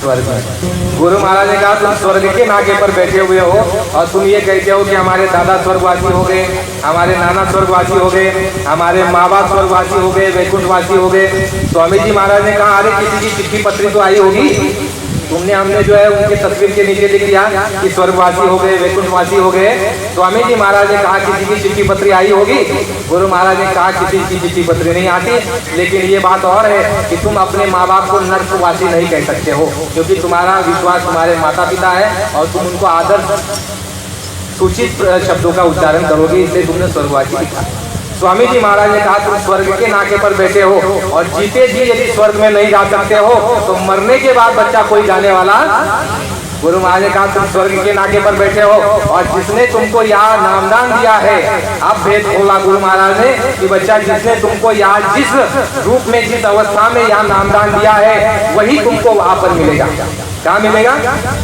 स्वर्ग में। गुरु महाराज ने कहा तुम स्वर्ग के नाके पर बैठे हुए हो और तुम ये कहते हो कि हमारे दादा स्वर्गवासी हो गए, हमारे नाना स्वर्गवासी हो गए, हमारे माँ बाप स्वर्गवासी हो गए, वैकुंठवासी हो गए। स्वामी जी महाराज ने कहा अरे किसी की चिट्ठी पत्री तो आई होगी, तुमने हमने जो है उनकी तस्वीर के नीचे लिख दिया कि स्वर्गवासी हो गए, वैकुंठवासी हो गए। स्वामी जी महाराज ने कहा किसी की चिट्ठी पत्री आई होगी। गुरु महाराज ने कहा किसी की चिट्ठी पत्री नहीं आती, लेकिन ये बात और है कि तुम अपने माँ बाप को नर्कवासी नहीं कह सकते हो, क्योंकि तुम्हारा विश्वास तुम्हारे माता पिता है और तुम उनको आदर सूचित शब्दों का उच्चारण करोगे, इसलिए तुमने स्वर्गवासी लिखा। स्वामी जी महाराज ने कहा तुम स्वर्ग के नाके पर बैठे हो और जीते जी यदि स्वर्ग में नहीं जा सकते हो तो मरने के बाद बच्चा कोई जाने वाला। गुरु महाराज ने कहा तुम स्वर्ग के नाके पर बैठे हो और जिसने तुमको यहाँ नामदान दिया है, अब भेद खोला गुरु महाराज ने कि बच्चा जिसने तुमको यहाँ जिस रूप में जिस अवस्था में यहाँ नामदान दिया है वही तुमको वहां पर मिलेगा। कहाँ मिलेगा?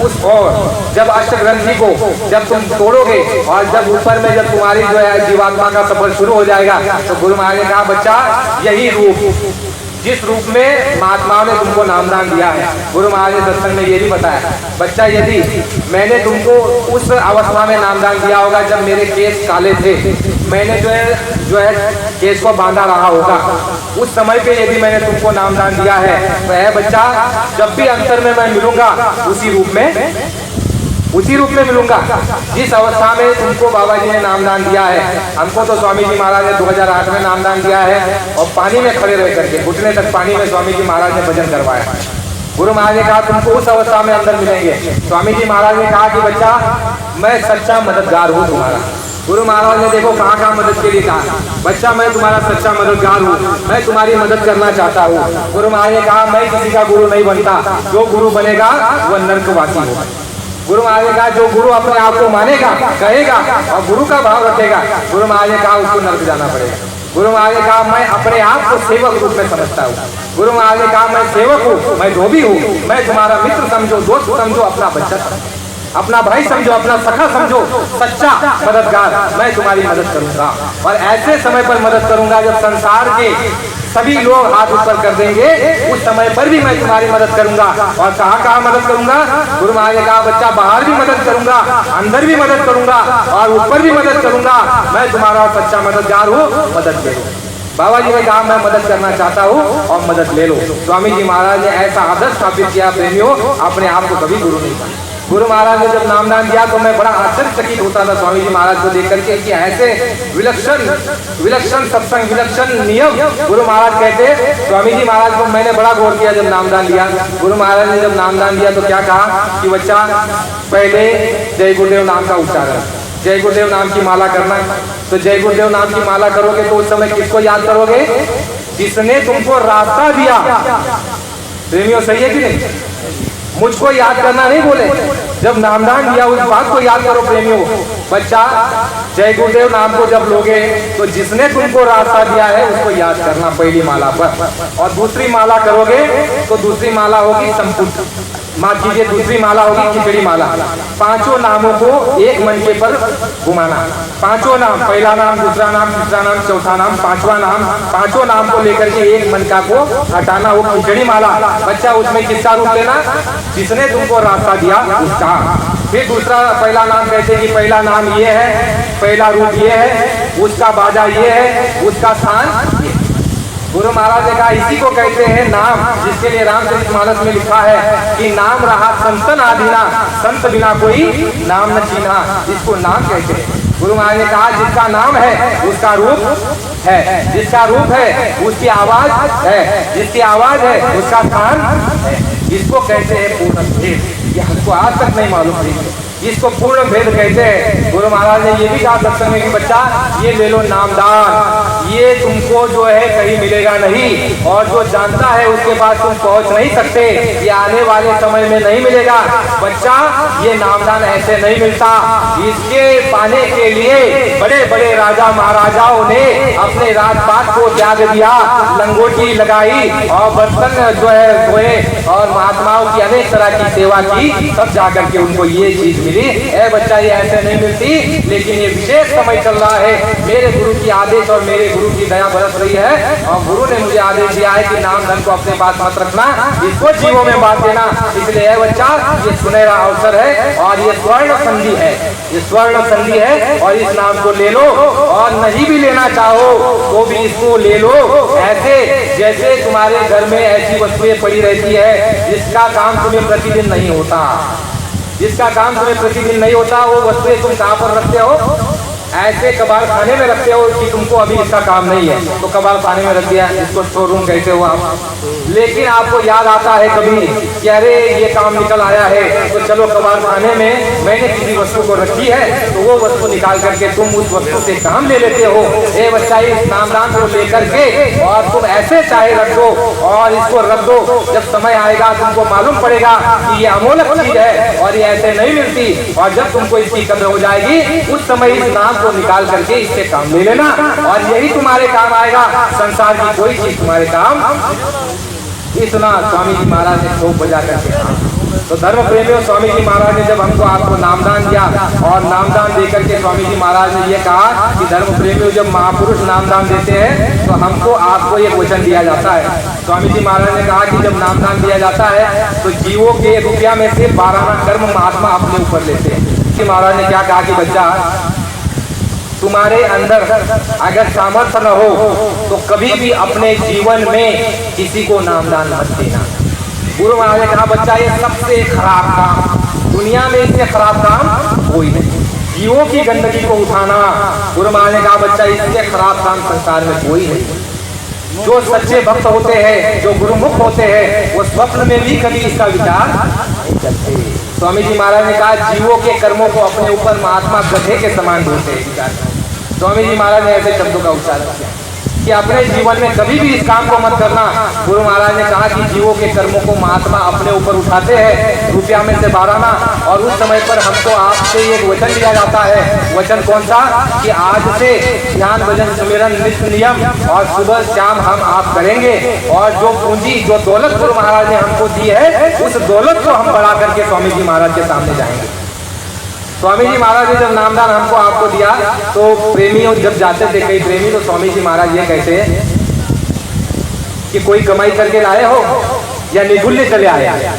उस और जब अष्टग्रंथि को जब तुम तोड़ोगे और जब ऊपर में जब तुम्हारी जो है जीवात्मा का सफर शुरू हो जाएगा तो गुरु महाराज ने कहा बच्चा यही रूप जिस रूप में महात्माओं ने तुमको नामदान दिया है। गुरु महाराज ने सत्संग में ये भी बताया बच्चा यदि मैंने तुमको उस अवस्था में नामदान दिया होगा जब मेरे केस काले थे, मैंने जो है केस को बांधा रहा होगा, उस समय पे यदि मैंने तुमको नामदान दिया है तो है बच्चा जब भी अंतर में मैं मिलूंगा उसी रूप में मिलूंगा जिस अवस्था में तुमको बाबा जी ने नामदान दिया है। हमको तो स्वामी जी महाराज ने 2008 में नामदान दिया है और पानी में खड़े रह करके घुटने तक पानी में स्वामी जी महाराज ने भजन करवाया। गुरु महाराज ने कहा तुमको उस अवस्था में अंदर मिलेंगे। स्वामी जी महाराज ने कहा कि बच्चा मैं सच्चा मददगार हूँ तुम्हारा। गुरु महाराज ने देखो कहाँ कहाँ मदद के लिए कहा, बच्चा मैं तुम्हारा सच्चा मददगार हूँ, मैं तुम्हारी मदद करना चाहता हूँ। गुरु महाराज ने कहा मैं किसी का गुरु नहीं बनता, जो गुरु बनेगा वह नर्कवासी होगा। गुरु महाराज ने कहा जो गुरु अपने आप को मानेगा, कहेगा और गुरु का भाव रखेगा, गुरु महाराज ने कहा उसको नर्क जाना पड़ेगा। गुरु महाराज ने कहा मैं अपने आप को सेवक रूप में समझता हूँ। गुरु महाराज ने कहा मैं सेवक हूँ, मैं धोबी हूँ, मैं तुम्हारा मित्र समझो, दोस्त समझो, अपना बच्चा समझो, अपना भाई समझो, अपना सखा समझो, सच्चा मददगार, मैं तुम्हारी मदद करूंगा। और ऐसे समय पर मदद करूंगा जब संसार के सभी लोग हाथ ऊपर कर देंगे, उस समय पर भी मैं तुम्हारी मदद करूंगा। और कहाँ कहाँ मदद करूंगा? गुरु महाराज ने कहा बच्चा बाहर भी मदद करूंगा, अंदर भी मदद करूंगा और ऊपर भी मदद करूंगा, मैं तुम्हारा सच्चा मददगार हूँ, मदद ले लो। बाबा जी ने कहा मैं मदद करना चाहता हूँ और मदद ले लो। स्वामी जी महाराज ने ऐसा आदर्श स्थापित किया प्रेमियों, अपने आप को कभी गुरु नहीं बना। गुरु महाराज ने जब नामदान दिया तो मैं बड़ा आश्चर्यचकित होता था स्वामी जी महाराज को देख करके कि ऐसे विलक्षण सत्संग, विलक्षण नियम गुरु महाराज कहते। स्वामी जी महाराज को मैंने बड़ा गौर किया जब नामदान दिया। गुरु महाराज ने जब नामदान दिया तो क्या कहा कि बच्चा पहले जय गुरुदेव नाम का उच्चारण, जय गुरुदेव नाम की माला करना। तो जय गुरुदेव नाम की माला करोगे तो उस समय किसको याद करोगे? जिसने तुमको रास्ता दिया। प्रेमियों सही है कि नहीं? मुझको याद करना नहीं बोले, जब नामदान दिया उस बात को याद करो प्रेमियों। बच्चा जय गुरुदेव नाम को जब लोगे तो जिसने तुमको रास्ता दिया है उसको याद करना पहली माला पर। और दूसरी माला करोगे तो दूसरी माला होगी संपुट, माफ कीजिए दूसरी माला होगी खिचड़ी माला। पांचों नामों को एक मनके पर घुमाना, पांचों नाम, पहला नाम, दूसरा नाम, तीसरा नाम, चौथा नाम, पांचवा नाम, पांचों नाम को लेकर के एक मनका को हटाना, वो खिचड़ी माला। बच्चा उसमें किसका रूप लेना? जिसने तुमको रास्ता दिया उसका। फिर दूसरा पहला नाम कहते कि पहला नाम ये है, पहला रूप ये है, उसका बाजा ये है, उसका स्थान ये। गुरु महाराज ने कहा इसी को कहते हैं नाम, जिसके लिए रामचरितमानस में लिखा है कि नाम रहा संतन आधीना, संत बिना कोई नाम न चीन्हा, इसको नाम कहते हैं। गुरु महाराज ने कहा जिसका नाम है उसका रूप है, जिसका रूप है उसकी आवाज है, जिसकी आवाज है उसका स्थान है, इसको कहते हैं पूर्ण भेद। ये हमको आज तक नहीं मालूम थी, इसको पूर्ण भेद कहते हैं। गुरु महाराज ने ये भी कहा सत्संग में कि बच्चा ये ले लो नामदान, ये तुमको जो है कहीं मिलेगा नहीं, और जो जानता है उसके पास तुम पहुंच नहीं सकते, ये आने वाले समय में नहीं मिलेगा। बच्चा ये नामदान ऐसे नहीं मिलता, इसके पाने के लिए बड़े बड़े राजा महाराजाओं ने अपने राजपाट को त्याग दिया, लंगोटी लगाई और बर्तन जो है धोए और महात्माओं की अनेक तरह की सेवा की, तब जाकर के उनको ये चीज मिली। ए बच्चा ये ऐसे नहीं मिलती, लेकिन ये विशेष समय चल रहा है, मेरे गुरु की आदेश और मेरे गुरु की दया बरस रही है और गुरु ने मुझे आदेश दिया है कि नाम धन को अपने पास मत रखना, इसको जीवों में बांट देना। इसलिए है बच्चा, ये सुनहरा अवसर है और ये स्वर्ण संधि है, ये स्वर्ण संधि है और इस नाम को ले लो और नहीं भी लेना चाहो तो भी इसको ले लो। ऐसे जैसे तुम्हारे घर में ऐसी वस्तुएं पड़ी रहती है जिसका काम तुम्हें प्रतिदिन नहीं होता, जिसका काम तुम्हें प्रतिदिन नहीं होता, वो वस्तुएं तुम कहाँ पर रखते हो? ऐसे कबाड़ खाने में रखते हो कि तुमको अभी इसका काम नहीं है तो कबाड़ खाने में रख दिया, जिसको स्टोर रूम कहते हो आप। लेकिन आपको याद आता है कभी कि अरे ये काम निकल आया है तो चलो कबाड़ खाने में मैंने किसी वस्तु को रखी है तो वो वस्तु निकाल करके तुम उस वस्तु से काम ले लेते हो। ए बच्चा, इस नामदान को लेकर के और तुम ऐसे चाहे रख दो और इसको रख दो, जब समय आएगा तुमको मालूम पड़ेगा कि ये अमोलक चीज है और ये ऐसे नहीं मिलती, और जब तुमको इसकी कदर हो जाएगी उस समय इस नाम को निकाल करके इससे काम ले लेना और यही तुम्हारे काम आएगा। संसार की कोई चीज तुम्हारे काम। इतना स्वामी जी महाराज ने खूब बजा करके। तो धर्म प्रेमियों, स्वामी जी महाराज ने जब हमको आपको नामदान दिया और नामदान देकर के स्वामी जी महाराज ने ये कहा कि धर्म प्रेमियों, जब महापुरुष नामदान देते हैं तो हमको आपको एक वचन दिया जाता है। स्वामी जी महाराज ने कहा कि जब नामदान दिया जाता है तो जीवों के रुपया में से 12 कर्म महात्मा अपने ऊपर लेते हैं। महाराज ने क्या कहा कि बच्चा, तुम्हारे अंदर अगर सामर्थ्य न हो तो कभी भी अपने जीवन में किसी को नामदान मत देना। गुरु महाराज ने कहा बच्चा, ये सबसे खराब काम, दुनिया में इससे खराब काम कोई नहीं। जीवों की गंदगी को उठाना, गुरु महाराज ने कहा बच्चा, इससे खराब काम संसार में कोई नहीं। जो सच्चे भक्त होते हैं, जो गुरुमुख होते हैं, वो स्वप्न में भी कभी इसका विचार नहीं करते। स्वामी जी महाराज ने कहा जीवों के कर्मों को अपने ऊपर महात्मा गधे के समान ढोते हैं। स्वामी जी महाराज ने ऐसे शब्दों का उच्चारण किया कि अपने जीवन में कभी भी इस काम को मत करना। गुरु महाराज ने कहा कि जीवों के कर्मों को महात्मा अपने ऊपर उठाते हैं, रुपया में से 12 और उस समय पर हमको आपसे एक वचन दिया जाता है। वचन कौन सा? कि आज से ध्यान भजन सुमिरन नित्य नियम और सुबह शाम हम आप करेंगे और जो पूंजी, जो दौलत गुरु महाराज ने हमको दी है उस दौलत को हम बढ़ा करके स्वामी जी महाराज के सामने जाएंगे। स्वामी जी महाराज ने जब नामदान हमको आपको दिया तो प्रेमियों जब जाते थे कई प्रेमी, तो स्वामी जी महाराज ये कहते कि कोई कमाई करके लाए हो या निगुल्ले चले आए?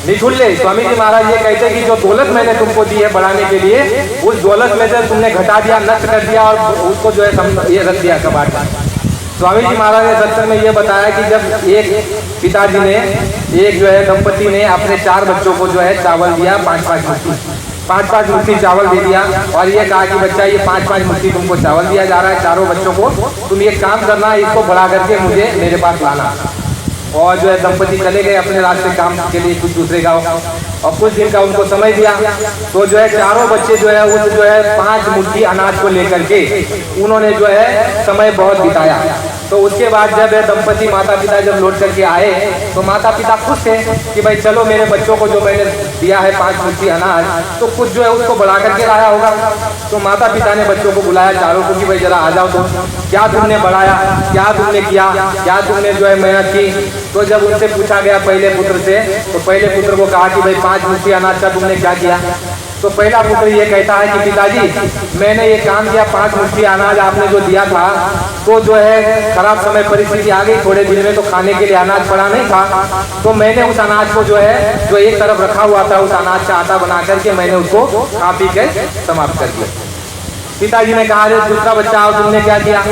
निगुल्ले। स्वामी जी महाराज ये कहते कि जो दौलत मैंने तुमको दी है बढ़ाने के लिए, उस दौलत में से तुमने घटा दिया, नष्ट कर दिया और उसको जो है ये रख दिया कबाड़ में। स्वामी जी महाराज ने सत्संग में ये बताया कि जब एक पिताजी ने, एक जो है दंपति ने अपने 4 बच्चों को जो है चावल दिया, 5-5 मुट्ठी चावल दे दिया और ये कहा कि बच्चा, ये 5-5 मुट्ठी तुमको चावल दिया जा रहा है चारों बच्चों को, तुम एक काम करना, इसको बढ़ा करके मुझे मेरे पास लाना। और जो है दंपति चले गए अपने रास्ते काम के लिए कुछ दूसरे गाँव, और कुछ दिन का उनको समय दिया तो जो है चारों बच्चे जो है उस जो है 5 मुट्ठी अनाज को लेकर के उन्होंने जो है समय बहुत बिताया। तो उसके बाद जब दंपति माता पिता जब लौट करके आए तो माता पिता खुश थे कि भाई चलो मेरे बच्चों को जो मैंने दिया है 5 मुट्ठी अनाज, तो कुछ जो है उसको बढ़ा करके लाया होगा। तो माता पिता ने बच्चों को बुलाया चारों को कि भाई जरा आ जाओ, तो क्या तुमने बढ़ाया, क्या तुमने किया, क्या तुमने जो है मेहनत की। तो जब उनसे पूछा गया पहले पुत्र से, तो पहले पुत्र को कहा कि भाई 5 मुट्ठी अनाज का तुमने क्या किया। तो पहला पुत्र ये कहता है कि पिताजी मैंने ये काम किया, 5 मुट्ठी अनाज आपने जो दिया था तो जो है खराब समय परिस्थिति आ गई, थोड़े दिन में तो खाने के लिए अनाज पड़ा नहीं था, तो मैंने उस अनाज को जो है जो एक तरफ रखा हुआ था उस अनाज का आटा बना करके मैंने उसको खा पी के समाप्त कर दिया। पिताजी ने कहा अरे दूसरा बच्चा आओ, तुमने क्या किया।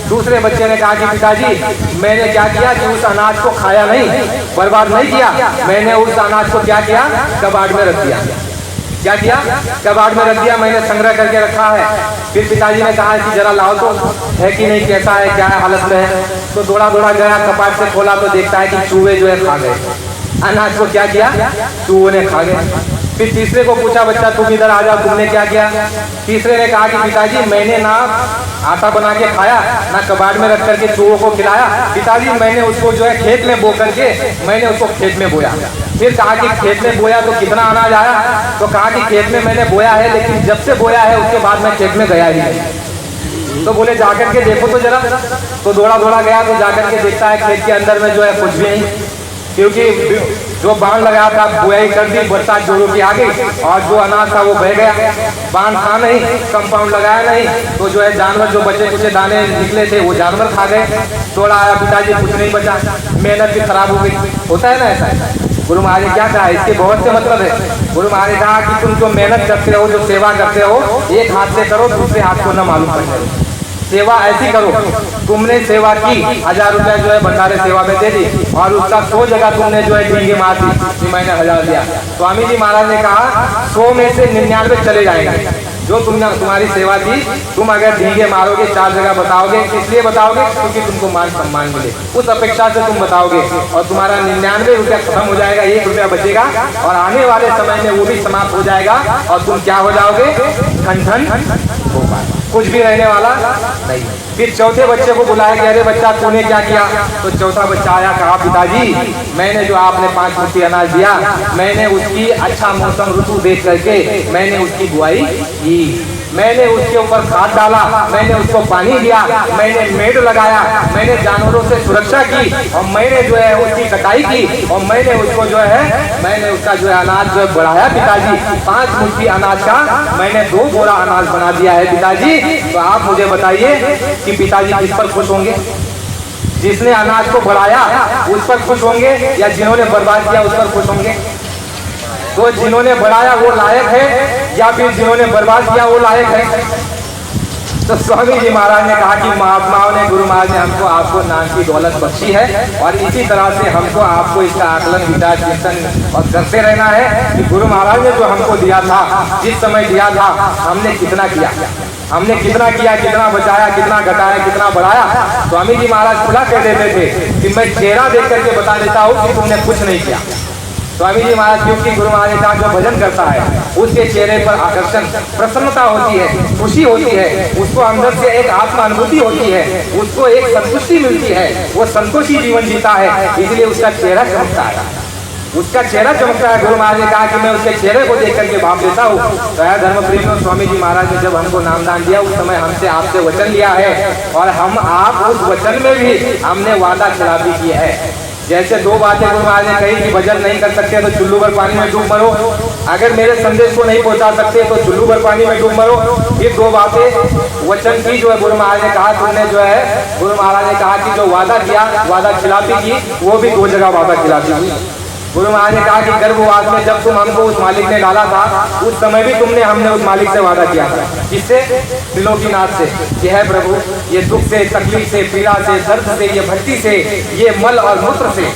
दूसरे बच्चे ने कहा कि पिताजी मैंने क्या किया कि उस अनाज को खाया नहीं, बर्बाद नहीं किया, मैंने उस अनाज को क्या किया, कबाड़ में रख दिया। क्या किया? कबाड़ में रख दिया, मैंने संग्रह करके रखा है। फिर पिताजी ने कहा कि जरा लाओ तो है कि नहीं, कैसा है, क्या है, हालत में है। तो दौड़ा दौड़ा गया, कपाट से खोला तो देखता है कि चूहे जो है खा गए अनाज को। क्या किया? चूहों ने खा गए। फिर तीसरे को पूछा बच्चा तुम इधर आ जाओ, तुमने क्या किया। तीसरे ने कहा कि पिताजी मैंने ना आटा बना के खाया, ना कबाड़ में रख करके चूहों को खिलाया, पिताजी मैंने उसको जो है खेत में बो करके मैंने उसको खेत में बोया। फिर कहा कि खेत में बोया तो कितना अनाज आया। तो कहा कि खेत में मैंने बोया है, लेकिन जब से बोया है उसके बाद मैं खेत में गया ही नहीं। तो बोले जाकर के देखो तो जरा। तो दौड़ा दौड़ा गया तो जाकर के देखता है खेत के अंदर में जो है कुछ भी नहीं, क्योंकि जो बाण लगाया था बुआई कर दी, बरसात जोरों की आ गई और जो अनाज था वो बह गया। बाण था नहीं, कंपाउंड लगाया नहीं, तो जो है जानवर जो बचे कुछ दाने निकले थे वो जानवर खा गए। थोड़ा आया पिताजी कुछ नहीं बचा, मेहनत भी खराब हो गई। होता है ना ऐसा। गुरु महाराज ने क्या कहा, इसके बहुत से मतलब है। गुरु महाराज ने कहा कि तुम जो मेहनत करते हो, जो सेवा करते हो, एक हाथ से करो, दूसरे हाथ को न मालूम पड़ जाए। सेवा ऐसी करो, तुमने सेवा की, 1000 रुपया जो है भंडारे सेवा में दे दी और उसका 100 जगह तुमने जो है डींगे मार दी कि मैंने 1000 दिया। स्वामी जी महाराज ने कहा 100 में से 99 चले जाएंगे। जो तुमने तुम्हारी सेवा दी, तुम अगर डींगे मारोगे, 4 जगह बताओगे, इसलिए बताओगे क्योंकि तुमको मान सम्मान मिले, उस अपेक्षा से तुम बताओगे और तुम्हारा 99 रुपया खत्म हो जाएगा, 1 रुपया बचेगा और आने वाले समय में वो भी समाप्त हो जाएगा और तुम क्या हो जाओगे, ठन ठन गोपाल, कुछ भी रहने वाला नहीं। फिर चौथे बच्चे को बुलाया कि अरे बच्चा तूने क्या किया। तो चौथा बच्चा आया, कहा पिताजी मैंने जो आपने 5 मुट्ठी अनाज दिया, मैंने उसकी अच्छा मौसम ऋतु देख करके मैंने उसकी बुआई की, मैंने उसके ऊपर खाद डाला, मैंने उसको पानी दिया, मैंने मेड़ लगाया, मैंने जानवरों से सुरक्षा की और मैंने जो है उसकी कटाई की और मैंने उसको जो है मैंने उसका जो है अनाज जो बढ़ाया पिताजी। 5 मुट्ठी अनाज का मैंने 2 बोरा अनाज बना दिया है पिताजी। तो आप मुझे बताइए कि पिताजी किस पर खुश होंगे, जिसने अनाज को बढ़ाया उस पर खुश होंगे या जिन्होंने बर्बाद किया उस पर खुश होंगे। तो जिन्होंने बढ़ाया वो लायक है या फिर जिन्होंने बर्बाद किया वो लायक है। तो स्वामी जी महाराज ने कहा कि महात्माओं ने, गुरु महाराज ने हमको आपको नाम की दौलत बख्शी है और इसी तरह से हमको आपको इसका आकलन विचार चिंतन और करते रहना है कि गुरु महाराज ने जो हमको दिया था, जिस समय दिया था, हमने कितना किया, हमने कितना किया, कितना बचाया, कितना घटाया, कितना बढ़ाया। स्वामी जी महाराज खुला कह देते थे कि मैं चेहरा देख करके बता देता हूँ कि तुमने कुछ नहीं किया। स्वामी जी महाराज, क्योंकि गुरु महाराज का जो भजन करता है उसके चेहरे पर आकर्षण, प्रसन्नता होती है, खुशी होती है, उसको अंदर से एक आत्मा अनुभूति होती है, उसको एक संतुष्टि मिलती है, वो संतोषी जीवन जीता है, इसलिए उसका चेहरा चमकता है, उसका चेहरा चमकता है। गुरु महाराज ने कहा कि मैं उसके चेहरे को देख करके भाव देता हूँ। तो धर्म प्रेमियों, स्वामी जी महाराज ने जब हमको नामदान दिया उस समय हमसे आपसे वचन लिया है और हम आप उस वचन में भी हमने वादा खिलाफी की है। जैसे 2 बातें गुरु महाराज ने कही कि भजन नहीं कर सकते तो चुल्लू भर पानी में डूब मरो, अगर मेरे संदेश को नहीं पहुंचा सकते तो चुल्लू भर पानी में डूब मरो। ये 2 बातें वचन की जो है गुरु महाराज ने कहा, तुमने जो है गुरु महाराज ने कहा कि जो वादा किया, वादा खिलाफी की, वो भी 2 जगह वादा खिलाफी की। गुरु महाराज ने कहा कि गर्भवास में जब तुम हमको उस मालिक ने डाला था उस समय भी हमने उस मालिक से वादा किया था। किससे? त्रिलोकीनाथ से। कि है प्रभु, ये दुख से, तकलीफ से, पीड़ा से, दर्द से, ये भक्ति से, ये मल और मूत्र से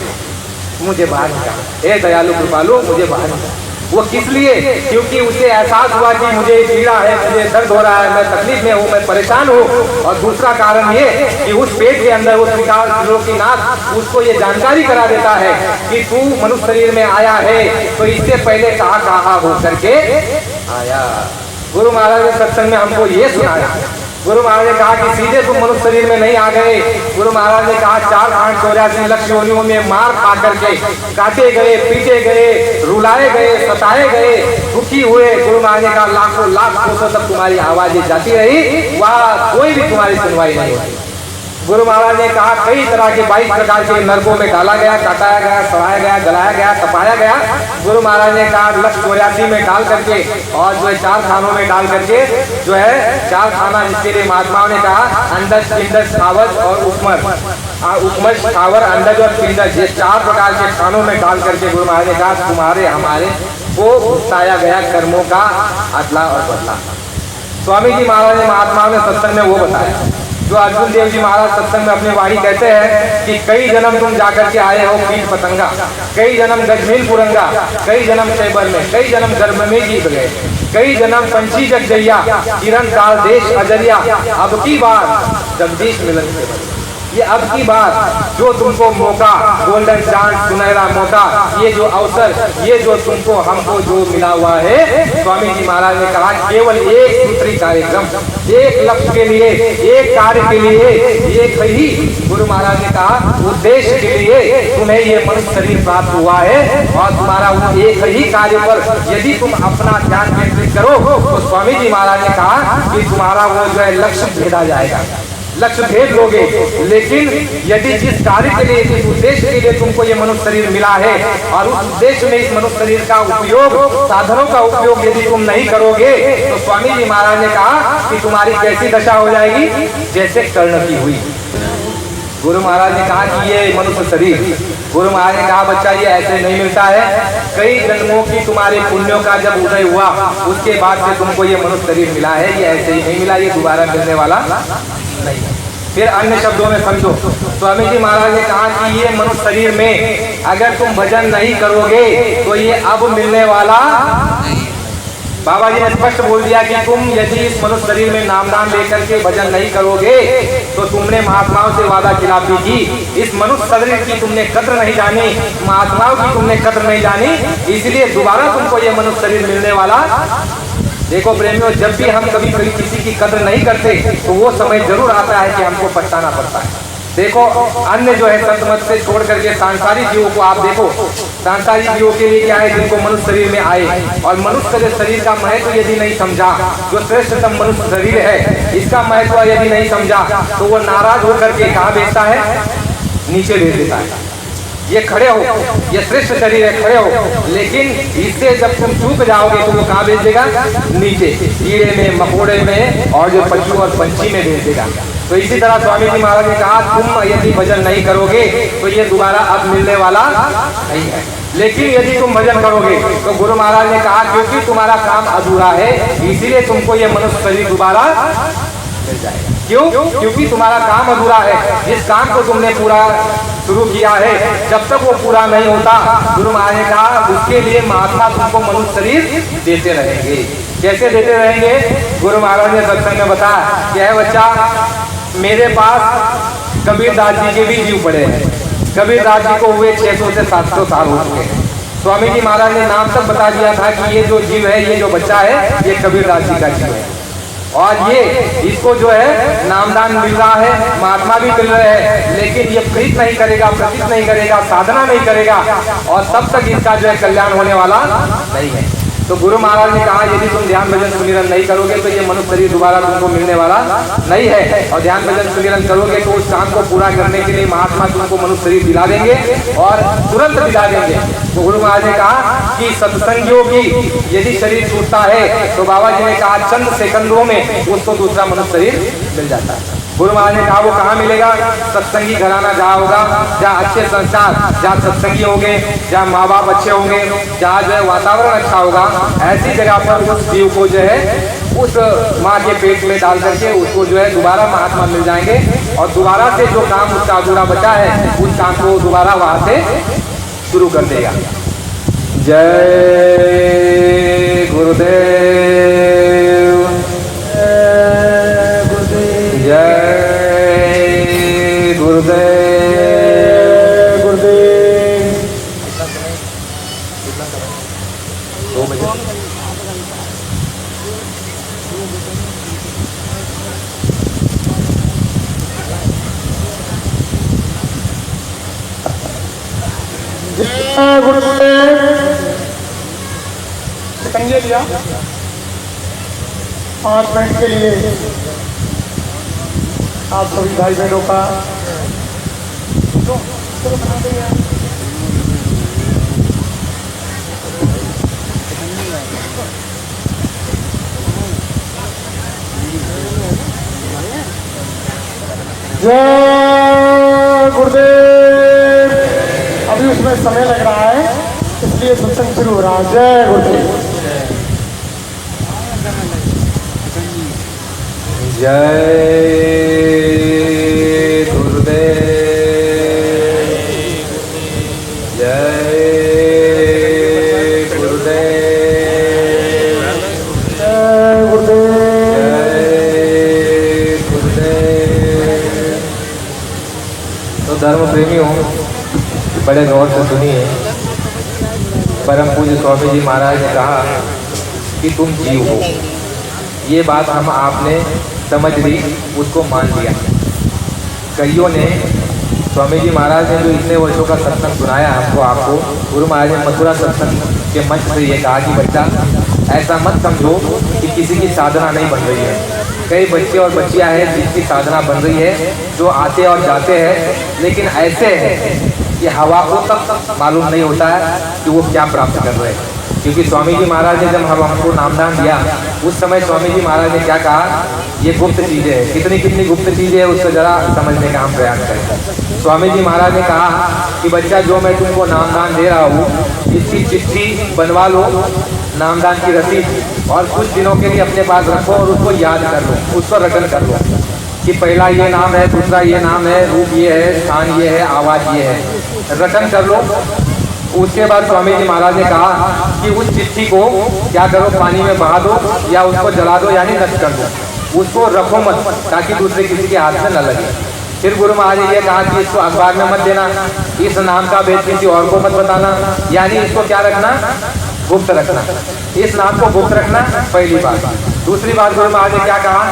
मुझे बाहर निकाल, हे दयालु कृपालु मुझे बाहर निकाल। वो किस लिए? क्योंकि उसे एहसास हुआ कि मुझे पीड़ा है, मुझे दर्द हो रहा है, मैं तकलीफ में हूँ, मैं परेशान हूँ। और दूसरा कारण ये कि उस पेट के अंदर वो त्रिलोकीनाथ उसको ये जानकारी करा देता है कि तू मनुष्य शरीर में आया है तो इससे पहले कहाँ हो करके आया। गुरु महाराज ने सत्संग में हमको ये सुनाया। गुरु महाराज ने कहा कि सीधे तुम मनुष्य शरीर में नहीं आ गए। गुरु महाराज ने कहा 484 लक्ष योनियों में मार खा करके काटे गए, पीटे गए, रुलाए गए, सताए गए, दुखी हुए। गुरु महाराज ने कहा लाखों लाख कोसों तक तुम्हारी आवाजें जाती रही, वह कोई भी तुम्हारी सुनवाई नहीं हुई। गुरु महाराज ने कहा कई तरह के 22 प्रकार के नरकों में डाला गया, काटाया गया, सड़ाया गया, गलाया गया, तपाया गया। गुरु महाराज ने कहा 184 में डाल करके और जो है 4 खानों में डाल करके जो है 4 खाना, जिसके लिए महात्माओं ने कहा अंडज, पिंडज, स्थावर और उपमज, स्थावर, अंडज और पिंडज, ये 4 प्रकार के खानों में डाल करके गुरु महाराज ने कहा तुम्हारे हमारे को भुगताया गया कर्मों का अदला और बदला। स्वामी जी महाराज ने महात्माओं ने सत्संग में वो बताया जो अर्जुन देव जी महाराज सत्संग में अपनी वाणी कहते हैं कि कई जन्म तुम जाकर के आए हो कीट पतंगा, कई जन्म गजमीन पुरंगा, कई जन्म शैबर में, कई जन्म गर्भ में जीत गए, कई जन्म पंछी जग जैया, किरण काल देश अजरिया, अब की बार जगदीश मिलन से बने। ये अब की बात जो तुमको मौका, गोल्डन चांस, सुनहरा मौका, ये जो अवसर, ये जो तुमको हमको जो मिला हुआ है, स्वामी जी महाराज ने कहा केवल एक सूत्री कार्यक्रम, एक लक्ष्य के लिए, एक कार्य के लिए, एक ही गुरु महाराज ने कहा उद्देश्य के लिए तुम्हें ये मनुष्य शरीर प्राप्त हुआ है और तुम्हारा उस एक ही कार्य पर यदि तुम अपना ध्यान केंद्रित करो तो स्वामी जी महाराज ने कहा कि तुम्हारा वो जो है लक्ष्य भेदा जाएगा। लक्ष्य भेद लोगे, लेकिन यदि जिस कार्य के लिए, जिस उद्देश्य के लिए तुमको ये मनुष्य शरीर मिला है और उस उद्देश्य में इस मनुष्य शरीर का उपयोग, साधनों का उपयोग यदि तुम नहीं करोगे, तो स्वामी जी महाराज ने कहा कि तुम्हारी कैसी दशा हो जाएगी, जैसे कर्ण की हुई। गुरु महाराज ने कहा कि ये मनुष्य शरीर, गुरु महाराज ने कहा बच्चा ये ऐसे नहीं मिलता है, कई जन्मों की तुम्हारे पुण्यों का जब उदय हुआ उसके बाद से तुमको ये मनुष्य शरीर मिला है, ये ऐसे ही नहीं मिला, ये दोबारा मिलने वाला नहीं। फिर अन्य शब्दों में समझो, स्वामी जी महाराज ने कहा कि ये मनुष्य शरीर में अगर तुम भजन नहीं करोगे तो ये अब मिलने वाला। बाबा जी ने स्पष्ट बोल दिया कि तुम यदि इस मनुष्य शरीर में नामदान लेकर के भजन नहीं करोगे तो तुमने महात्माओं से वादा खिलाफी की, इस मनुष्य शरीर की तुमने कद्र नहीं जानी, महात्माओं की तुमने कद्र नहीं जानी, इसलिए दोबारा तुमको ये मनुष्य शरीर मिलने वाला। देखो प्रेमियों, जब भी हम कभी कभी किसी की कद्र नहीं करते तो वो समय जरूर आता है कि हमको पछताना पड़ता है। देखो अन्य जो है संत मत से छोड़ करके सांसारिक जीवों को आप देखो, सांसारिक जीवों के लिए क्या है, जिनको मनुष्य शरीर में आए और मनुष्य शरीर का महत्व यदि नहीं समझा, जो श्रेष्ठतम मनुष्य शरीर है इसका महत्व यदि नहीं समझा, तो वो नाराज होकर के कहाँ भेजता है, नीचे भेज देता है। ये खड़े हो, ये श्रेष्ठ शरीर है, खड़े हो, लेकिन इससे जब तुम चूक जाओगे तो वो कहाँ भेज देगा, नीचे, कीड़े में, मकोड़े में और जो पशु और पंछी में भेज देगा। तो इसी तरह स्वामी जी महाराज ने कहा तुम यदि भजन नहीं करोगे तो ये दोबारा अब मिलने वाला नहीं है, लेकिन यदि तुम भजन करोगे तो गुरु महाराज ने कहा क्योंकि तुम्हारा काम अधूरा है इसीलिए तुमको ये मनुष्य शरीर दोबारा मिल जाएगा। क्यों? क्योंकि तुम्हारा काम अधूरा है, जिस काम को तुमने पूरा शुरू किया है जब तक वो पूरा नहीं होता, गुरु महाराज ने कहा उसके लिए महात्मा तुमको मनुष्य शरीर देते रहेंगे। कैसे देते रहेंगे? गुरु महाराज ने सत्संग में बताया कि है बच्चा, मेरे पास कबीरदास जी के भी जीव पड़े हैं, कबीरदास जी को हुए 600 से 700 साल हो चुके हैं। स्वामी जी महाराज ने नाम तक बता दिया था कि ये जो जीव है, ये जो बच्चा है, ये कबीरदास जी का जीव है और ये इसको जो है नामदान मिल रहा है, महात्मा भी मिल रहे हैं, लेकिन ये प्रीत नहीं करेगा, प्रतीत नहीं करेगा, साधना नहीं करेगा और तब तक इसका जो है कल्याण होने वाला नहीं है। तो गुरु महाराज ने कहा यदि तुम ध्यान भजन सुमिरन नहीं करोगे तो ये मनुष्य शरीर दोबारा तुमको मिलने वाला नहीं है, और ध्यान भजन सुमिरन करोगे तो उस काम को पूरा करने के लिए महात्मा तुमको मनुष्य शरीर दिला देंगे और तुरंत दिला देंगे। तो गुरु महाराज ने कहा कि सत्संगियों की यदि शरीर छूटता है तो बाबा जी ने कहा चंद सेकंडों में उसको दूसरा मनुष्य शरीर मिल जाता है। गुरु महाराज ने कहा वो कहाँ मिलेगा? सत्संगी घराना जहाँ होगा, जहाँ अच्छे संस्कार, जहाँ सत्संगी होंगे, जहाँ माँ बाप अच्छे होंगे, जहाँ जो है वातावरण अच्छा होगा, ऐसी जगह पर उस जीव को जो है उस माँ के पेट में डाल करके उसको जो है दोबारा महात्मा मिल जाएंगे और दोबारा से जो काम उसका अधूरा बचा है उस काम को दोबारा वहाँ से शुरू कर देगा। जय गुरुदेव, जय गुरुदेव, गुरुदेव। 2 बजे जय गुरुदेव। शिकंजे लिया 5 मिनट के लिए आप सभी भाई बहनों का जय गुरुदेव। अभी उसमें समय लग रहा है इसलिए सत्संग शुरू हो रहा है। जय गुरुदेव। जय गुरुदेव, जय गुरुदेव, जय गुरुदेव, जय गुरुदेव। तो धर्म प्रेमियों बड़े गौर से सुनिए, परम पूज्य स्वामी जी महाराज ने कहा कि तुम जीव हो, ये बात हम आपने समझ ली, उसको मान लिया। कईयों ने स्वामी जी महाराज ने जो इतने वर्षों का सत्संग सुनाया हमको, आपको, गुरु महाराज ने मथुरा सत्संग के मंच से ये कहा कि बच्चा ऐसा मत समझो कि किसी की साधना नहीं बन रही है, कई बच्चे और बच्चियां हैं जिनकी साधना बन रही है, जो आते और जाते हैं, लेकिन ऐसे हैं कि हवा को तक मालूम नहीं होता है कि वो क्या प्राप्त कर रहे हैं। क्योंकि स्वामी जी महाराज ने जब हमको नामदान दिया, उस समय स्वामी जी महाराज ने क्या कहा, ये गुप्त चीज़ें हैं। कितनी कितनी गुप्त चीज़ें हैं उसको ज़रा समझने का हम प्रयास करें। स्वामी जी महाराज ने कहा कि बच्चा, जो मैं तुमको नामदान दे रहा हूँ, इसकी चिट्ठी बनवा लो, नामदान की रसीद, और कुछ दिनों के लिए अपने पास रखो और उसको याद कर लो, उसको रटन कर लो कि पहला ये नाम है, दूसरा ये नाम है, रूप ये है, स्थान ये है, आवाज़ ये है, रटन कर लो। उसके बाद स्वामी जी महाराज ने कहा कि उस चिट्ठी को क्या करो, पानी में बहा दो या उसको जला दो, यानी नष्ट कर दो, उसको रखो मत, ताकि दूसरे किसी के हाथ में न लगे। फिर गुरु महाराज ने यह कहा कि इसको अखबार में मत देना, इस नाम का भेद किसी और को मत बताना, यानी इसको क्या रखना, गुप्त रखना, इस नाम को गुप्त रखना, पहली बात। दूसरी बात गुरु महाराज ने क्या कहा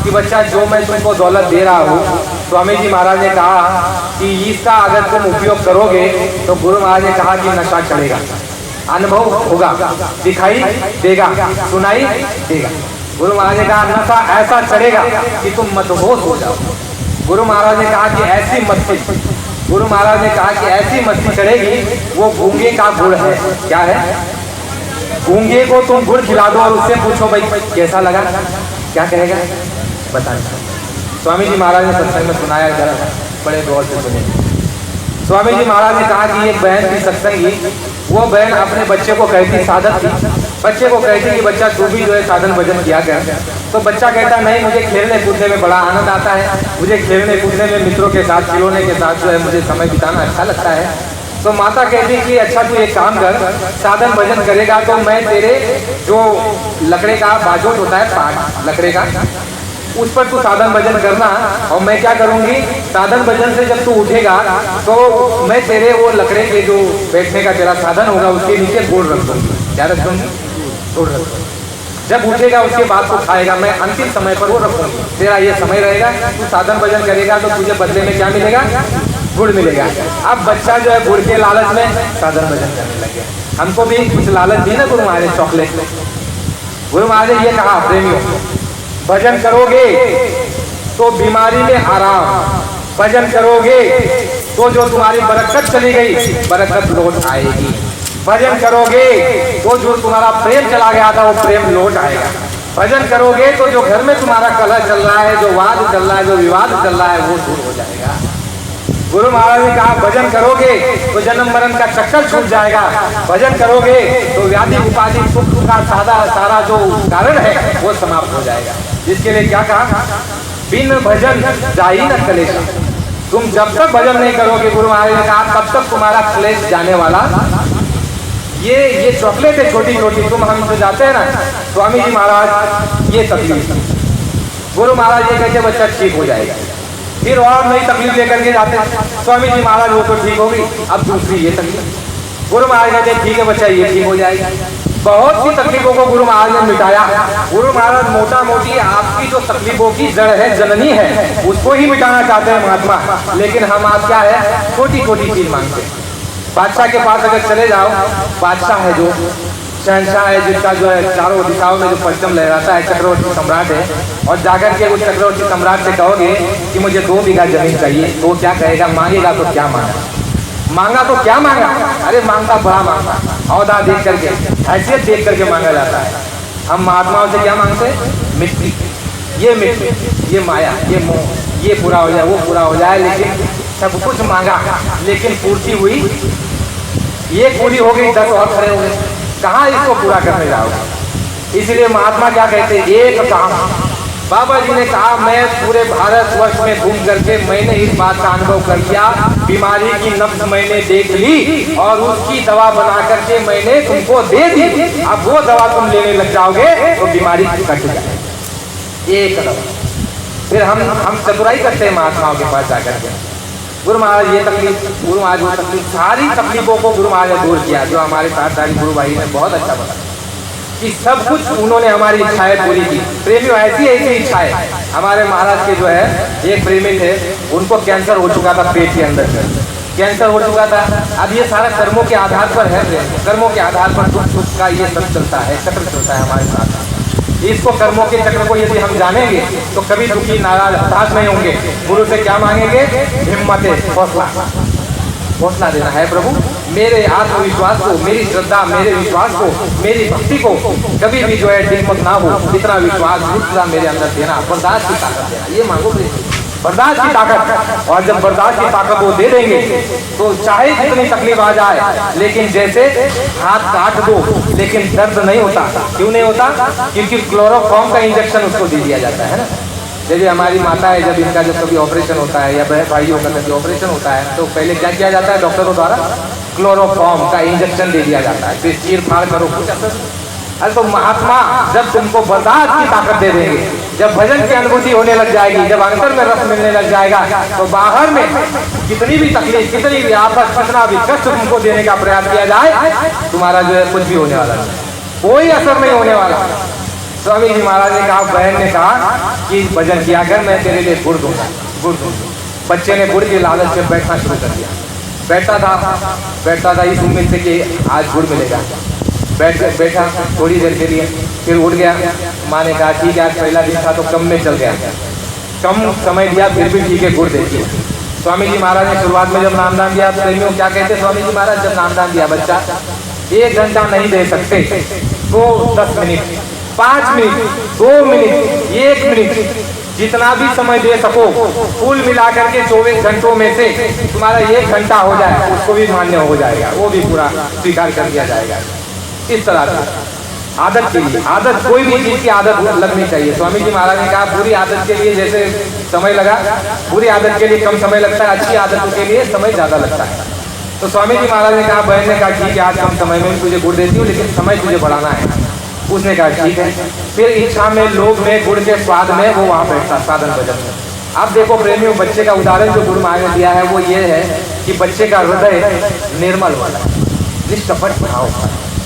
कि बच्चा, जो मैं तुमको दौलत दे रहा हूँ, स्वामी जी महाराज ने कहा कि इसका अगर तुम उपयोग करोगे तो गुरु महाराज ने कहा कि नशा चढ़ेगा, अनुभव होगा, दिखाई देगा, सुनाई देगा। गुरु महाराज ने कहा नशा ऐसा चढ़ेगा कि तुम मदहोश हो जाओ। गुरु महाराज ने कहा कि ऐसी मस्ती, गुरु महाराज ने कहा कि ऐसी मस्ती चढ़ेगी, वो गूंगे का गुड़ है। क्या है? गूंगे को तुम गुड़ खिला दो और उससे पूछो भाई कैसा लगा, क्या कहेगा, बता। स्वामी जी महाराज ने सत्संग में सुनाया, जरा बड़े गौर से सुने। स्वामी जी महाराज ने कहा कि एक बहन की सत्संगी, वो बहन अपने बच्चे को कहती, साधक थी, बच्चे को कहती कि बच्चा तू भी जो है साधन भजन किया कर। तो बच्चा कहता नहीं, मुझे खेलने कूदने में बड़ा आनंद आता है, मुझे खेलने कूदने में मित्रों के साथ, खिलौने के साथ जो है मुझे समय बिताना अच्छा लगता है। तो माता कहती कि अच्छा तू एक काम कर, साधन भजन करेगा तो मैं तेरे जो लकड़े का बाजोट होता है, पाट लकड़े का, उस पर तू साधन भजन करना, और मैं क्या करूंगी, साधन भजन से जब तू उठेगा तो मैं तेरे वो लकड़े के जो बैठने का तेरा साधन होगा उसके नीचे गुड़ रख दूंगी। क्या रख दूंगी? गुड़ रख दूंगी। जब उठेगा उसके बाद तो खाएगा, मैं अंतिम समय पर वो रखूंगी। तेरा ये समय रहेगा, तू साधन भजन करेगा तो तुझे बदले में क्या मिलेगा? गुड़ मिलेगा। अब बच्चा जो है गुड़ के लालच में साधन भजन करने लगे। हमको भी कुछ लालच दी ना गुरु महाराज, चॉकलेट। गुरु महाराज ने ये कहा, प्रेमियों, भजन करोगे तो बीमारी में आराम, भजन करोगे तो जो तुम्हारी बरकत चली गई, बरकत लौट आएगी। भजन करोगे तो जो तुम्हारा प्रेम चला गया था, वो प्रेम लौट आएगा। भजन करोगे तो जो घर में तुम्हारा कलह चल रहा है, जो वाद चल रहा है, जो विवाद चल रहा है, वो दूर हो जाएगा। गुरु महाराज ने कहा भजन करोगे तो जन्म मरण का चक्कर छूट जाएगा। भजन करोगे तो व्याधि उपाधि सुख का सारा जो कारण है वो समाप्त हो जाएगा। जिसके लिए क्या कहा, बिन भजन जाई न कलेश। तुम जब तक भजन नहीं करोगे, गुरु महाराज ने कहा, तब तक तुम्हारा क्लेश जाने वाला। ये चॉकलेट है छोटी छोटी, तुम हमसे जाते हैं ना, स्वामी जी महाराज ये तकलीफ, गुरु महाराज ये कहते बच्चा ठीक हो जाएगा। फिर और नई तकलीफ लेकर के जाते हैं, स्वामी जी महाराज वो तो ठीक होगी, अब दूसरी ये तकलीफ। गुरु महाराज कहते ठीक है बच्चा, ये ठीक हो जाएगा। बहुत सी तकलीफों को गुरु महाराज ने मिटाया। गुरु महाराज मोटा मोटी आपकी जो तकलीफों की जड़ है, जननी है, उसको ही मिटाना चाहते हैं महात्मा। लेकिन हम आप क्या है, छोटी छोटी चीज मांगते हैं। बादशाह के पास अगर चले जाओ, बादशाह है जो शहनशाह है, जिसका जो है चारों दिशाओं में जो परचम लहराता है, चक्रवर्ती सम्राट है, और जाकर के उस चक्रवर्ती सम्राट से कहोगे कि मुझे 2 बीघा जमीन चाहिए, तो क्या कहेगा, मांगेगा तो क्या मांगा, मांगा तो क्या मांगा, अरे मांगता बड़ा मांगा, औदा देख करके, हैसियत देख करके मांगा जाता है। हम महात्माओं से क्या मांगते हैं, मिट्टी, ये माया, ये मोह, ये पूरा हो जाए, वो पूरा हो जाए। लेकिन सब कुछ मांगा, लेकिन पूर्ति हुई, ये पूरी हो गई, 10 और खड़े हो गए, कहाँ इसको पूरा करने जाओगे। इसलिए महात्मा क्या कहते हैं, एक काम। बाबा जी ने कहा, मैं पूरे भारतवर्ष में घूम करके मैंने इस बात का अनुभव कर लिया, बीमारी की नब्ज मैंने देख ली और उसकी दवा बना करके मैंने तुमको दे दी। अब वो दवा तुम लेने लग जाओगे तो बीमारी कट जाएगी, एक दवा। फिर हम चतुराई करते हैं महात्माओं के पास जाकर के। गुरु महाराज ये तकलीफ, गुरु महाराज वो तकलीफ, सारी तकलीफों को गुरु महाराज ने दूर किया। जो हमारे साथी गुरु भाई ने बहुत अच्छा बताया कि सब कुछ उन्होंने हमारी इच्छाएं पूरी की। प्रेमियों, ऐसी इच्छाएं हमारे महाराज के जो है एक प्रेमी थे, उनको कैंसर हो चुका था, पेट के अंदर से कैंसर हो चुका था। अब ये सारा कर्मों के आधार पर है, कर्मों के आधार पर दुख सुख का ये सब चलता है, चक्र चलता है हमारे साथ। इसको कर्मों के चक्र को यदि हम जानेंगे तो कभी दुखी नाराज हताश नहीं होंगे। गुरु से क्या मांगेंगे? हिम्मत, हौसला देना है प्रभु, मेरे आत्मविश्वास को, मेरी श्रद्धा, मेरे विश्वास को, मेरी भक्ति को कभी भी जो है डिगमग ना हो, इतना विश्वास दूसरा मेरे अंदर देना, बर्दाश्त की ताकत देना, ये मांगो बर्दाश्त की ताकत। और जब बर्दाश्त की ताकत वो दे देंगे तो चाहे जितनी तकलीफ आ जाए, लेकिन जैसे हाथ काट दो लेकिन दर्द नहीं होता। क्यों नहीं होता? क्योंकि क्लोरोफॉर्म का इंजेक्शन उसको दे दिया जाता है ना। जैसे हमारी माता है, जब इनका जब कभी ऑपरेशन होता है या बहन भाइयों का कभी ऑपरेशन होता है तो पहले क्या किया जाता है डॉक्टरों द्वारा? क्लोरोफॉर्म का इंजेक्शन दे दिया जाता है, फिर चीर फाड़ करो कुछ असर। अरे तो महात्मा जब तुमको बर्दाश्त की ताकत दे देंगे, जब भजन की अनुभूति होने लग जाएगी, जब अंतर में रस मिलने लग जाएगा, तो बाहर में कितनी भी तकलीफ, कितनी भी आफत, कितना भी कष्ट तुमको देने का प्रयास किया जाए, तुम्हारा जो है कुछ भी होने वाला नहीं, कोई असर नहीं होने वाला। स्वामी जी महाराज ने कहा, बहन ने कहा कि भजन किया कर, मैं तेरे लिए गुड़ दूंगा, गुड़ दूंगा। बच्चे ने गुड़ के लालच से बैठना शुरू कर दिया। बैठता था इस उम्मीद से कि आज गुड़ मिलेगा। बैठा थोड़ी देर के लिए, फिर उठ गया। माँ ने कहा ठीक है, आज पहला दिन था तो कम में चल गया, कम समय दिया, फिर भी ठीक है गुड़ देखिए। स्वामी जी महाराज ने शुरुआत में जब नामदान दिया, प्रेमियों क्या कहते स्वामी जी महाराज, जब नामदान दिया बच्चा 1 घंटा नहीं दे सकते तो 10 मिनट, 5 मिनट, 2 मिनट, 1 मिनट, जितना भी समय दे सको, कुल मिलाकर के 24 घंटों में से तुम्हारा 1 घंटा हो जाए, उसको भी मान्य हो जाएगा, वो भी पूरा स्वीकार कर दिया जाएगा। इस तरह से आदत के लिए, आदत कोई भी चीज की आदत लगनी चाहिए। स्वामी जी महाराज ने कहा बुरी आदत के लिए जैसे समय लगा, बुरी आदत के लिए कम समय लगता है, अच्छी आदतों के लिए समय ज्यादा लगता है। तो स्वामी जी महाराज ने कहा, बहन ने कहा ठीक है, आज कम समय में तुझे गुड़ देती हूँ, लेकिन समय तुझे बढ़ाना है। उसने कहा ठीक है। फिर इच्छा में, लोभ में, गुड़ के स्वाद में वो वहां बैठता साधन भजन में। अब देखो प्रेमियों, बच्चे का उदाहरण जो गुरु महाराज ने दिया है वो ये है कि बच्चे का हृदय निर्मल वाला, निष्कपट भाव,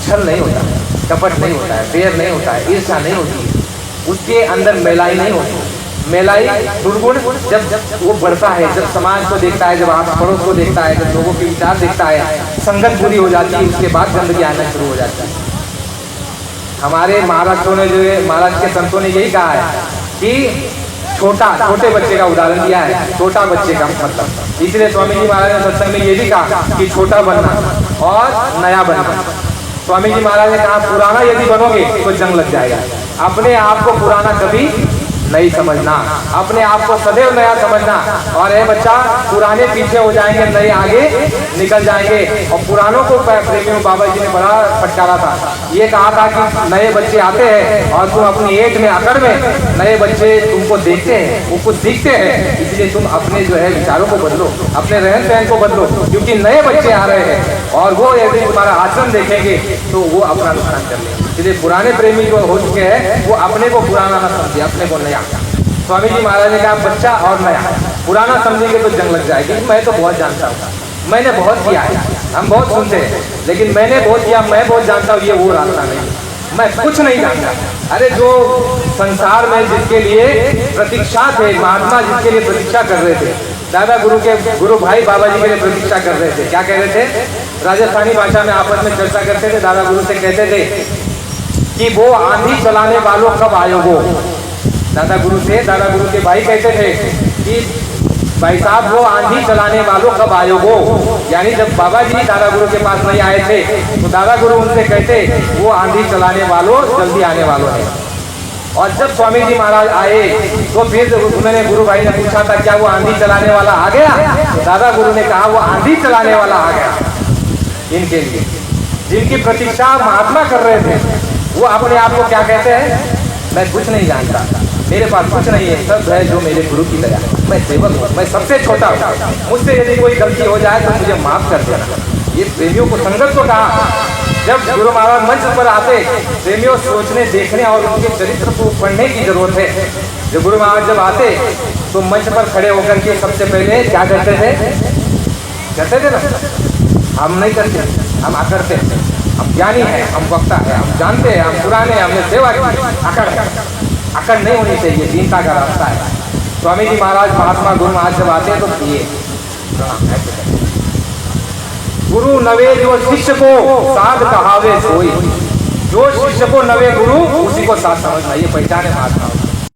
छल नहीं होता है, कपट नहीं होता है, बैर नहीं होता है, ईर्ष्या नहीं होती है, उसके अंदर मेलाई नहीं होती। मेलाई दुर्गुण जब वो बढ़ता है, जब समाज को देखता है, जब आप पड़ोस को देखता है, जब लोगों के विचार देखता है, संगत बुरी हो जाती है, उसके बाद गंदगी आना शुरू हो जाता है। हमारे महाराष्ट्रों ने जो है, महाराष्ट्र के संतों ने यही कहा है कि छोटे बच्चे का उदाहरण दिया है, छोटा बच्चे का मतलब। इसलिए स्वामी जी महाराज ने सत्संग में ये भी कहा कि छोटा बनना और नया बनना। स्वामी जी महाराज ने कहा पुराना यदि बनोगे तो जंग लग जाएगा। अपने आप को पुराना कभी नहीं समझना, अपने आप को सदैव नया समझना। और ये बच्चा, पुराने पीछे हो जाएंगे, नए आगे निकल जाएंगे। और पुरानों को प्रेमियों बाबा जी ने बड़ा फटकारा था, ये कहा था कि नए बच्चे आते हैं और तुम अपनी एज में, अकड़ में, नए बच्चे तुमको देखते हैं, वो कुछ सीखते हैं, इसलिए तुम अपने जो है विचारों को बदलो, अपने रहन सहन को बदलो, क्योंकि नए बच्चे आ रहे हैं और वो यदि तुम्हारा आचरण देखेंगे तो वो अपना नुकसान कर लेंगे। इसलिए पुराने प्रेमी जो हो चुके हैं वो अपने को पुराना न समझे, अपने को नया। स्वामी जी महाराज ने कहा बच्चा और नया, पुराना समझेंगे तो जंग लग जाएगी। मैं तो बहुत जानता हूँ, मैंने बहुत किया है, हम बहुत सुनते हैं, लेकिन मैंने बहुत किया, मैं बहुत जानता हूँ, ये वो रास्ता नहीं, मैं कुछ नहीं जानता। अरे जो संसार में जिसके लिए प्रतीक्षा थे, महात्मा जिसके लिए प्रतीक्षा कर रहे थे, दादा गुरु के गुरु भाई बाबा जी के लिए प्रतीक्षा कर रहे थे, क्या कह रहे थे? राजस्थानी भाषा में आपस में चर्चा करते थे। दादा गुरु से कहते थे कि वो आंधी चलाने वालों कब आयोगो। दादा गुरु के भाई कहते थे कि भाई साहब वो आंधी चलाने वालों कब आयोगो, यानी जब बाबा जी दादा गुरु के पास नहीं आए थे तो दादा गुरु उनसे कहते वो आंधी चलाने वालों जल्दी आने वालों है। और जब स्वामी जी महाराज आए तो फिर उन्होंने, गुरु भाई ने पूछा था क्या वो आंधी चलाने वाला आ गया? तो दादा गुरु ने कहा वो आंधी चलाने वाला आ गया इनके लिए, जिनकी प्रतीक्षा महात्मा कर रहे थे। वो अपने आप को क्या कहते हैं? मैं कुछ नहीं जानता, मेरे पास कुछ नहीं है, सब है जो मेरे गुरु की दया, मैं सेवक हूँ, मैं सबसे छोटा हूँ, मुझसे यदि कोई गलती हो जाए तो मुझे माफ कर देना। ये प्रेमियों को संगत को कहा। जब गुरु महाराज मंच पर आते, प्रेमियों सोचने, देखने और उनके चरित्र को पढ़ने की जरूरत है। जब गुरु महाराज जब आते तो मंच पर खड़े होकर के सबसे पहले क्या कहते थे ना, हम नहीं करते, हम आकड़ते हैं, हम ज्ञानी हैं, हम वक्ता है, हम जानते हैं, हम पुराने हैं, हमने सेवा की। अकड़ नहीं होनी चाहिए, दीनता का रास्ता है। स्वामी जी महाराज, महात्मा गुरु महाराज जब आते हैं तो ये गुरु नवे जो शिष्य को साध कहावे सोई, जो शिष्य को नवे गुरु उसी को साथ समझना, ये पहचाने महात्मा।